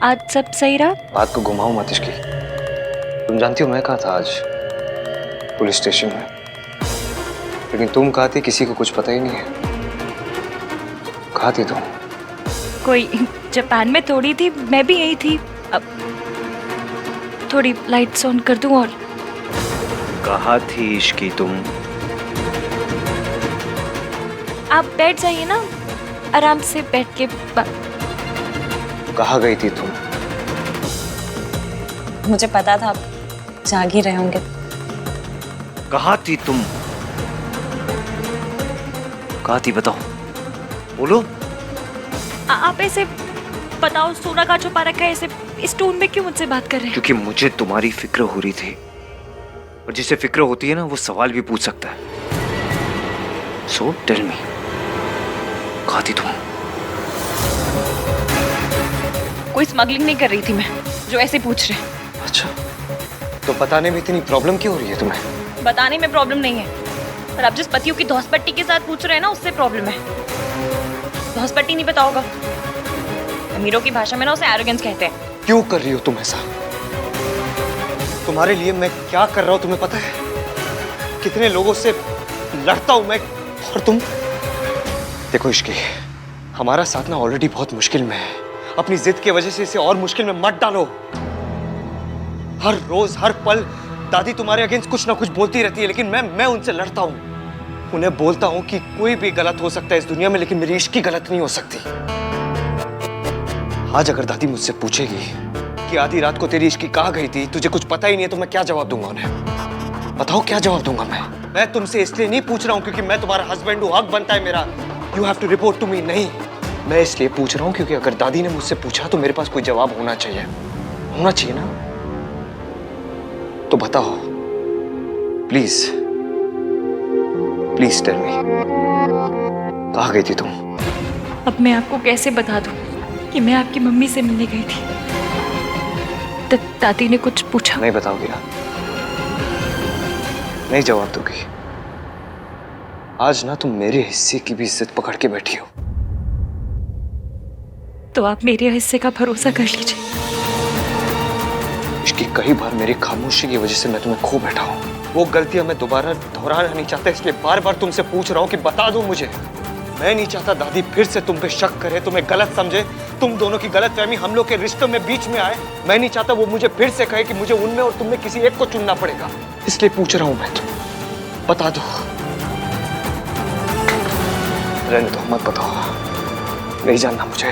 आज सब सही रहा? बात को घुमाओ मत इसकी। तुम जानती हो मैं कहाँ था आज? पुलिस स्टेशन में। लेकिन तुम कहाँ थी किसी को कुछ पता ही नहीं है। कहाँ थी तुम? कोई जापान में थोड़ी थी, मैं भी यही थी। अब थोड़ी लाइट्स ऑन कर दूं। और कहाँ थी इश्की तुम? आप बैठ जाइए ना, आराम से बैठ के। कहाँ गई थी तुम? मुझे पता था आप जाग ही रहे होंगे। कहाँ थी तुम? कहाँ थी बताओ, बोलो। आप ऐसे बताओ, सोना का छुपा रखा है, ऐसे इस टोन में क्यों मुझसे बात कर रहे हैं? क्योंकि मुझे तुम्हारी फिक्र हो रही थी, और जिसे फिक्र होती है ना वो सवाल भी पूछ सकता है। सो टेल मी, कहाँ थी तुम? कोई स्मगलिंग नहीं कर रही थी मैं, जो ऐसे पूछ रहे हैं। अच्छा, तो बताने में इतनी प्रॉब्लम क्यों हो रही है तुम्हें? बताने में प्रॉब्लम नहीं है, पर आप जिस पतियों की धौसपट्टी के साथ पूछ रहे हैं ना, उससे प्रॉब्लम है। धौसपट्टी नहीं पता होगा, अमीरों की भाषा में ना उसे एरोगेंस कहते हैं। क्यों कर रही हो तुम ऐसा? तुम्हारे लिए मैं क्या कर रहा हूं तुम्हें पता है? कितने लोगों से लड़ता हूं मैं, और तुम देखो इश्की, हमारा साथ ना ऑलरेडी बहुत मुश्किल में है। अपनी जिद की वजह से इसे और मुश्किल में मत डालो। हर रोज हर पल दादी तुम्हारे अगेंस्ट कुछ ना कुछ बोलती रहती है, लेकिन मैं उनसे लड़ता हूं। उन्हें बोलता हूं कि कोई भी गलत हो सकता है इस दुनिया में, लेकिन मेरी इश्की गलत नहीं हो सकती। आज अगर दादी मुझसे पूछेगी कि आधी रात को तेरी इश्की कहाँ गई थी, तुझे कुछ पता ही नहीं है, तो मैं क्या जवाब दूंगा उन्हें? बताओ क्या जवाब दूंगा मैं तुमसे इसलिए नहीं पूछ रहा हूं क्योंकि मैं तुम्हारा हस्बैंड हूं, हक बनता है मेरा। You have to report to me. नहीं, मैं इसलिए पूछ रहा हूं क्योंकि अगर दादी ने मुझसे पूछा तो मेरे पास कोई जवाब होना चाहिए ना। तो बताओ प्लीज टेल मी, कहाँ गई थी तुम? अब मैं आपको कैसे बता दूं कि मैं आपकी मम्मी से मिलने गई थी? दादी ने कुछ पूछा? नहीं बताओगी ना? नहीं जवाब दोगी? आज ना तुम मेरे हिस्से की भी इज्जत पकड़ के बैठी हो। तो आप मेरे हिस्से का भरोसा कर लीजिए। इसकी कई बार मेरी खामोशी की वजह से मैं तुम्हें खो बैठा हूं। वो गलतियां मैं दोबारा दोहराना नहीं चाहता, इसलिए बार बार तुमसे पूछ रहा हूं कि बता दो मुझे। मैं नहीं चाहता दादी फिर से तुम पे शक करे, तुम्हें गलत समझे, तुम दोनों की गलतफहमी हम लोग के रिश्तों में बीच में आए। मैं नहीं चाहता वो मुझे फिर से कहे कि मुझे उनमें और तुमने किसी एक को चुनना पड़ेगा। इसलिए पूछ रहा हूं मैं, तुम बता दो। रहने दो, मत बताओ। नहीं जानना मुझे,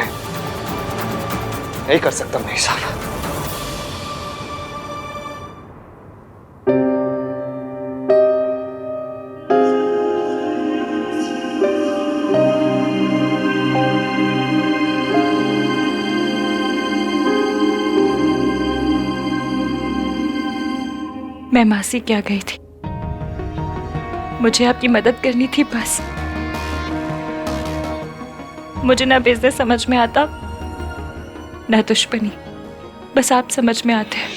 नहीं कर सकता मैं हिसाब। मैं मासी क्या गई थी, मुझे आपकी मदद करनी थी बस। मुझे ना बिजनेस समझ में आता, ना दुश्मनी, बस आप समझ में आते हैं।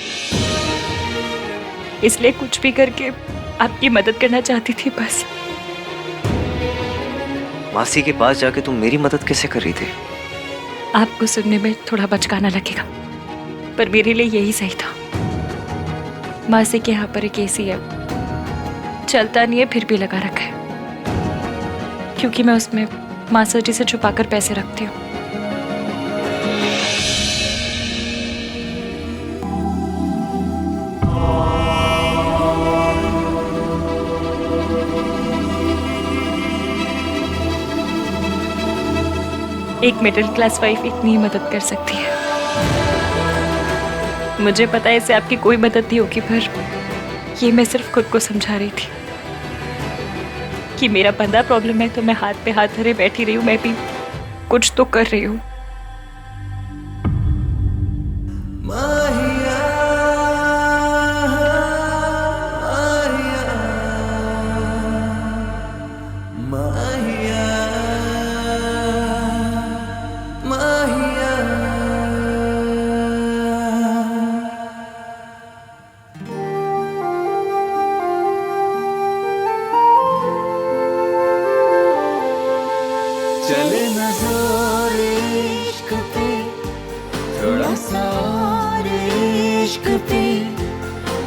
इसलिए कुछ भी करके आपकी मदद करना चाहती थी बस। मासी के पास जाके तुम मेरी मदद कैसे कर रही थी? आपको सुनने में थोड़ा बचकाना लगेगा, पर मेरे लिए यही सही था। मासी के यहाँ पर एक एसी है, चलता नहीं है फिर भी लगा रखा है, क्योंकि मैं उसमें मास्टर जी से छुपाकर पैसे रखती हूँ। एक मिडिल क्लास वाइफ इतनी ही मदद कर सकती है। मुझे पता है इससे आपकी कोई मदद नहीं होगी, पर ये मैं सिर्फ खुद को समझा रही थी कि मेरा बंदा प्रॉब्लम है तो मैं हाथ पे हाथ धरे बैठी रही हूँ। मैं भी कुछ तो कर रही हूँ। चले नजर इश्क पे, थोड़ा सा और इश्क पे,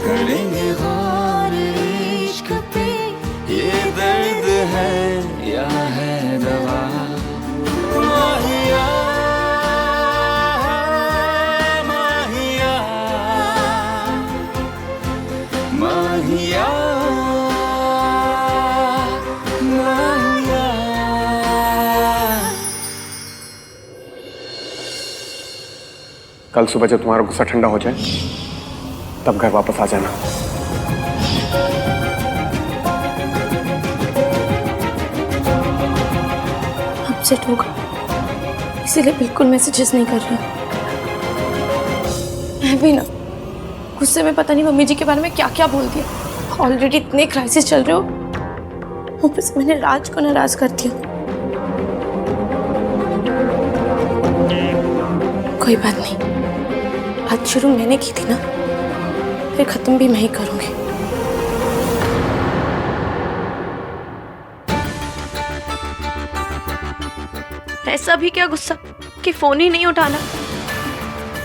करेंगे गौर इश्क पे, ये दर्द है या है दवा। माहिया माहिया माहिया कल सुबह जब तुम्हारा गुस्सा ठंडा हो जाए तब घर वापस आ जाना। अपसेट होगा, इसीलिए बिल्कुल मैसेजेस नहीं कर रही। मैं भी ना गुस्से में पता नहीं मम्मी जी के बारे में क्या क्या बोल दिया। ऑलरेडी इतने क्राइसिस चल रहे हो, ऊपर से मैंने राज को नाराज कर दिया। कोई बात नहीं, आज शुरू मैंने की थी ना, फिर खत्म भी मैं ही करूंगी। ऐसा भी क्या गुस्सा कि फोन ही नहीं उठाना।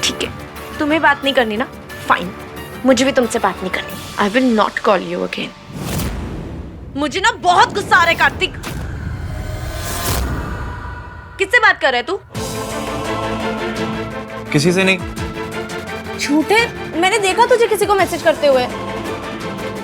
ठीक है, तुम्हें बात नहीं करनी ना, फाइन, मुझे भी तुमसे बात नहीं करनी। I will not call you again. मुझे ना बहुत गुस्सा आ रहा है कार्तिक। किससे बात कर रहा है तू? किसी से नहीं। झूठे, मैंने देखा तुझे किसी को मैसेज करते हुए।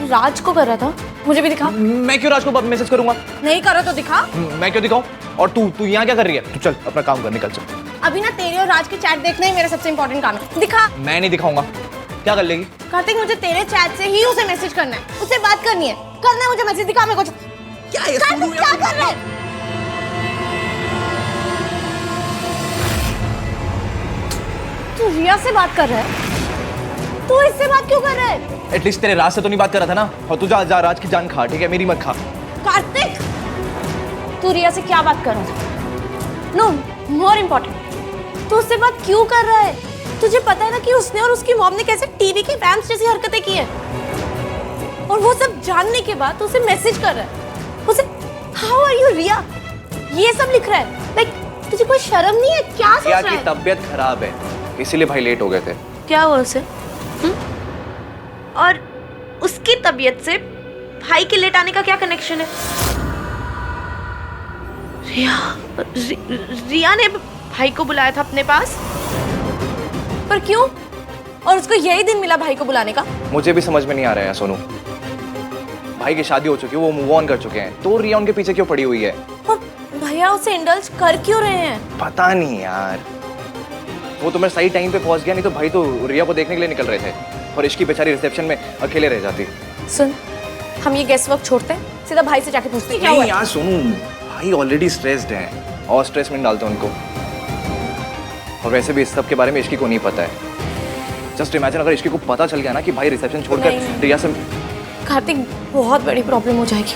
राज को कर रहा था, मुझे भी दिखा। मैं क्यों राज को मैसेज करूंगा? नहीं कर रहा तो दिखा। मैं क्यों दिखाऊं? और तू यहाँ क्या कर रही है? तू चल अपना काम कर, निकल चल। अभी ना तेरे और राज के चैट देखना ही मेरा सबसे इंपॉर्टेंट काम है। दिखा। मैं नहीं दिखाऊंगा। क्या कर लेगी? कार्तिक, मुझे तेरे चैट से ही उसे मैसेज करना है, उससे बात करनी है। करना है मुझे मैसेज, दिखा मेरे को। क्या है? क्या कर रहा है? तू रिया से बात कर रहा है? तू इससे बात क्यों कर रहा है? एटलीस्ट तेरे राज से तो नहीं बात कर रहा था ना। और तू जा राज की जान खा, ठीक है? मेरी मत खा। कार्तिक, तू रिया से क्या बात कर रहा था? नो, मोर इम्पोर्टेंट, तू उससे बात क्यों कर रहा है? तुझे पता है ना कि उसने और उसकी मॉम ने कैसे टीवी के फैंस जैसी हरकतें की है, और वो सब जानने के बाद उसे मैसेज कर रहा है। उसे हाउ आर यू रिया ये सब लिख रहा है। लाइक तुझे कोई शर्म नहीं है? क्या सोच रहा है? की तबीयत खराब है, इसीलिए भाई लेट हो गए थे। क्या हुआ उसे? और उसकी तबीयत से भाई के लेट आने का क्या कनेक्शन है? रिया ने भाई को बुलाया था अपने पास, पर क्यों? और उसको यही दिन मिला भाई को बुलाने का? मुझे भी समझ में नहीं आ रहा है सोनू। भाई की शादी हो चुकी है, वो मूव ऑन कर चुके हैं, तो रिया उनके पीछे क्यों पड़ी हुई है? और भैया उसे इंडल्ज कर क्यों रहे हैं? पता नहीं यार, वो तो मैं सही टाइम पे पहुंच गया, नहीं तो भाई तो रिया को देखने के लिए निकल रहे थे, और इसकी बेचारी रिसेप्शन में अकेले रह जाती। सुन, हम ये गेस्ट वर्क छोड़ते हैं, सीधा भाई से जाके पूछते हैं क्या हुआ है। नहीं यार सोनू, भाई ऑलरेडी स्ट्रेस्ड हैं, और स्ट्रेस में डालते उनको। और वैसे भी इस सब के बारे में इश्की को नहीं पता है। जस्ट इमेजिन अगर इश्की को पता चल गया ना कि भाई रिसेप्शन छोड़कर रिया से। कार्तिक, बहुत बड़ी प्रॉब्लम हो जाएगी।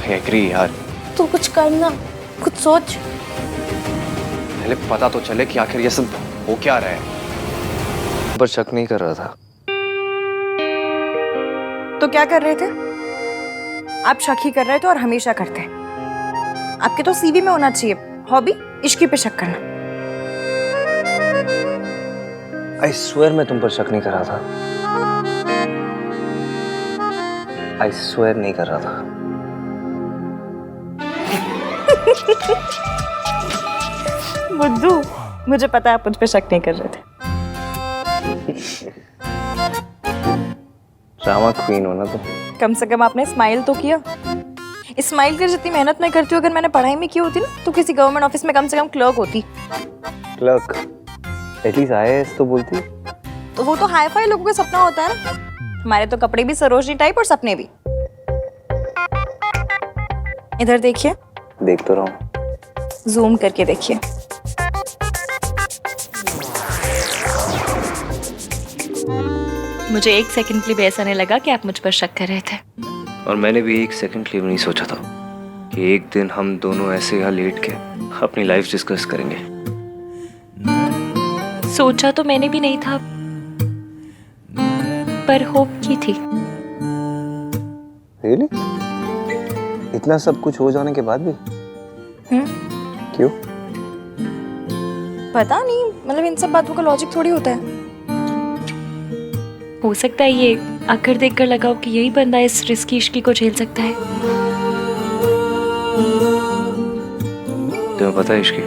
आई एग्री यार। तू कुछ करना, कुछ सोच। पहले पता तो चले कि आखिर ये सब हो क्या रहा है। पर शक नहीं कर रहा था। तो क्या कर रहे थे आप? शक ही कर रहे थे और हमेशा करते हैं। आपके तो सीवी में होना चाहिए हॉबी इश्की पे शक करना। आई स्वेयर मैं तुम पर शक नहीं कर रहा था। आई स्वेयर नहीं कर रहा था। बुद्धू, मुझे पता है आप मुझ पे शक नहीं कर रहे थे। ड्रामा क्वीन हो ना तुम। कम से कम आपने स्माइल तो किया। स्माइल कर जितनी मेहनत मैं करती हूँ, अगर मैंने पढ़ाई में की होती ना तो किसी गवर्नमेंट ऑफिस में कम से कम क्लर्क होती। क्लर्क? एटलीस्ट आईएएस तो बोलती। तो वो तो हाई फाई लोगों का सपना होता है ना। हमारे तो कपड़े भी सरोजनी टाइप और सपने भी। इधर देखिए। देख तो रहा हूँ। जूम करके देखिए। मुझे 1 सेकंड के लिए भी ऐसा नहीं लगा कि आप मुझ पर शक कर रहे थे। और मैंने भी 1 सेकंड के लिए भी नहीं सोचा था कि एक दिन हम दोनों ऐसे यहाँ लेट के अपनी लाइफ डिस्कस करेंगे। सोचा तो मैंने भी नहीं था, पर होप की थी। Really? इतना सब कुछ हो जाने के बाद भी? क्यों? पता नहीं, मतलब इन सब बातों का लॉजिक थोड़ी होता है। हो सकता है ये आकर देखकर लगाओ कि यही बंदा इस रिस्की इश्की को झेल सकता है। तुम्हें पता है इश्की,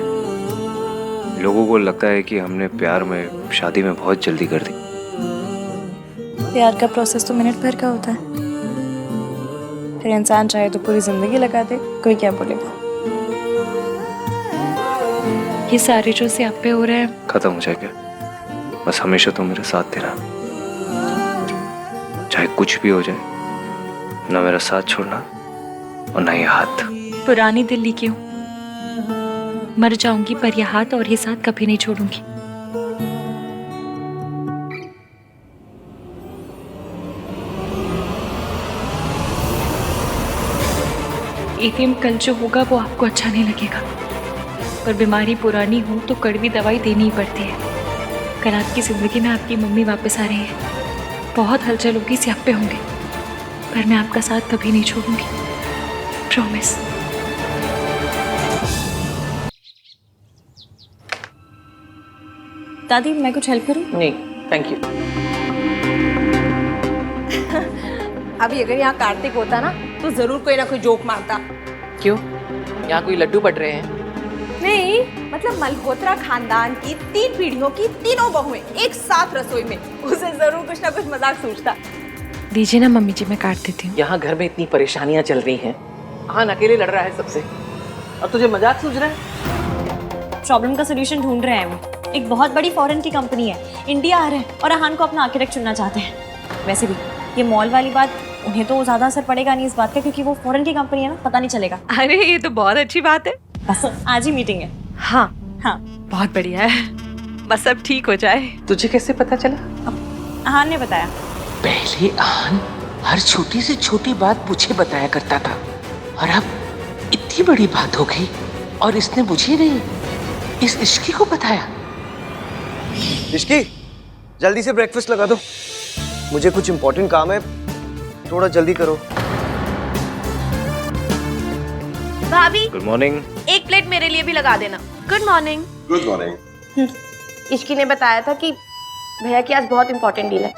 लोगों को लगता है कि हमने प्यार में, शादी में बहुत जल्दी कर दी। प्यार का प्रोसेस तो मिनट भर का होता है। फिर इंसान चाहे तो पूरी जिंदगी लगा दे, कोई क्या बोलेगा। ये सारे जो से आप पे हो रहे हैं खत्म हो जाएगा। बस हमेशा तो मेरा साथ देना, चाहे कुछ भी हो जाए, ना मेरा साथ छोड़ना और ना ये हाथ। पुरानी दिल्ली क्यों, मर जाऊंगी पर यह हाथ और ये साथ कभी नहीं छोड़ूंगी। एटीएम कल जो होगा वो आपको अच्छा नहीं लगेगा, पर बीमारी पुरानी हो तो कड़वी दवाई देनी ही पड़ती है। कल आपकी जिंदगी में आपकी मम्मी वापस आ रही है बहुत हलचल होगी, स्यापे होंगे, पर मैं आपका साथ कभी नहीं छोड़ूंगी, प्रॉमिस। दादी मैं कुछ हेल्प करूं? नहीं थैंक यू। अभी अगर यहाँ कार्तिक होता ना तो जरूर कोई ना कोई जोक मारता। क्यों, यहाँ कोई लड्डू बट रहे हैं? नहीं मतलब मल्होत्रा खानदान की 3 पीढ़ियों की तीनों बहुएं एक साथ रसोई में, उसे जरूर कुछ ना कुछ मजाक सूझता। दीजिए ना मम्मी जी, मैं काट देती हूँ। यहाँ घर में इतनी परेशानियां चल रही हैं, आहान अकेले लड़ रहा है सबसे और तुझे मजाक सूझ रहा है? प्रॉब्लम का सोल्यूशन ढूंढ रहे हैं वो। एक बहुत बड़ी फॉरेन की कंपनी है, इंडिया आ रहे हैं और आहान को अपना आर्किटेक्ट चुनना चाहते हैं। वैसे भी ये मॉल वाली बात उन्हें तो ज़्यादा असर पड़ेगा नहीं इस बात का, क्योंकि वो फॉरेन की कंपनी है ना, पता नहीं चलेगा। अरे ये तो बहुत अच्छी बात है। बस आज ही मीटिंग है। हाँ हाँ बहुत बढ़िया है, बस सब ठीक हो जाए। तुझे कैसे पता चला? आहान ने बताया। पहले आहान हर छोटी से छोटी बात मुझे बताया करता था और अब इतनी बड़ी बात हो गई और इसने मुझे नहीं, इस इश्की को बताया। इश्की, जल्दी से ब्रेकफास्ट लगा दो, मुझे कुछ इंपॉर्टेंट काम है, थोड़ा जल्दी करो। भाभी गुड मॉर्निंग। एक प्लेट मेरे लिए भी लगा देना। Good morning. Good morning. Ishki ने बताया था कि भैया की आज बहुत इंपॉर्टेंट डील है।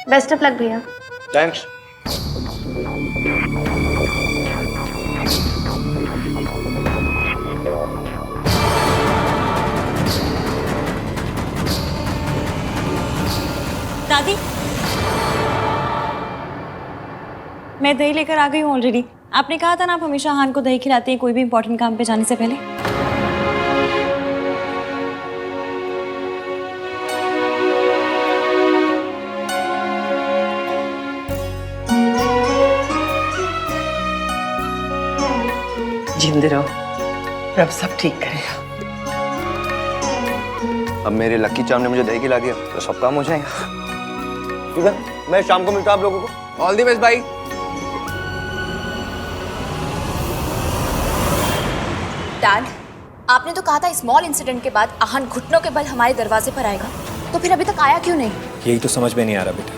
बेस्ट ऑफ लक भैया। थैंक्स। दादी मैं दही लेकर आ गई हूँ ऑलरेडी। आपने कहा था ना आप हमेशा आहान को दही खिलाती हैं कोई भी इंपॉर्टेंट काम पे जाने से पहले। जिंदे रहो, रब सब ठीक करेगा। अब मेरे लकी चार्म ने मुझे दही खिला दिया तो सब काम हो जाएगा। ठीक है, मैं शाम को मिलता हूँ आप लोगों को। ऑल द बेस्ट भाई। डैड, आपने तो कहा था स्मॉल इंसिडेंट के बाद आहान घुटनों के बल हमारे दरवाजे पर आएगा, तो फिर अभी तक आया क्यों नहीं? यही तो समझ में नहीं आ रहा बेटा,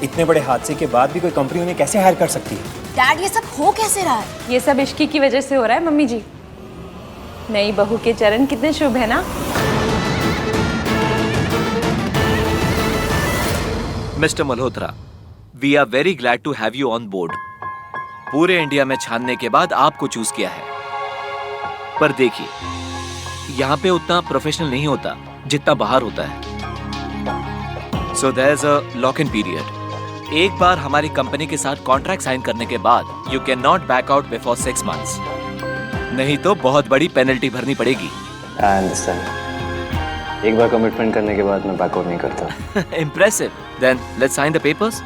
इतने बड़े हादसे के बाद भी कोई कंपनी उन्हें कैसे हायर कर सकती है? डैड ये सब हो कैसे रहा है? ये सब इश्की की वजह से हो रहा है मम्मी जी। नई बहू के चरण कितने शुभ है ना। Mister Malhotra, we are very glad to have you on board. पूरे इंडिया में छानने के बाद आपको चूज किया है, पर देखिए यहाँ पे उतना प्रोफेशनल नहीं होता जितना बाहर होता है। So there is a lock in period. एक बार हमारी कंपनी के साथ कॉन्ट्रैक्ट साइन करने के बाद you can not back out before 6 months, नहीं तो बहुत बड़ी पेनल्टी भरनी पड़ेगी। I understand. एक बार कमिटमेंट करने के बाद मैं बैकआउट नहीं करता। Impressive. Then let's sign the papers.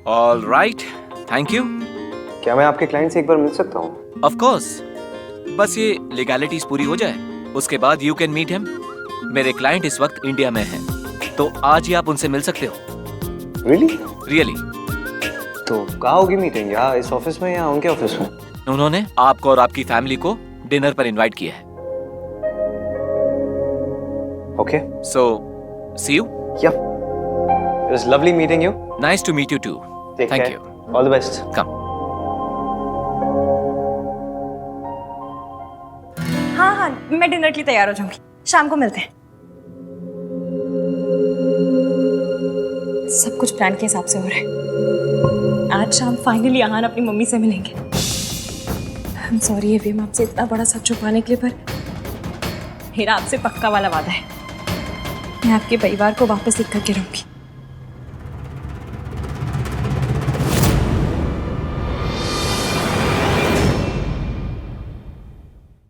All right, thank you. क्या मैं आपके क्लाइंट से एक बार मिल सकता हूँ? ऑफ कोर्स, बस ये लीगैलिटीज पूरी हो जाए, उसके बाद यू कैन मीट हिम। मेरे क्लाइंट इस वक्त इंडिया में हैं, तो आज ही आप उनसे मिल सकते हो। रियली? रियली। तो कहाँ होगी मीटिंग, यहाँ इस ऑफिस में या उनके ऑफिस में? उन्होंने आपको और आपकी फैमिली को डिनर पर इनवाइट किया है। Okay, so see you. Yeah, it was lovely meeting you. Nice to meet you too. Thank you. All the best. Come. हाँ हाँ मैं डिनर के लिए तैयार हो जाऊंगी, शाम को मिलते हैं। सब कुछ प्लान के हिसाब से हो रहा है। आज शाम फाइनली आहान अपनी मम्मी से मिलेंगे। आई एम सॉरी एवीएम आपसे इतना बड़ा सच छुपाने के लिए, पर मेरा आपसे पक्का वाला वादा है, मैं आपके परिवार को वापस लिख करके रहूंगी।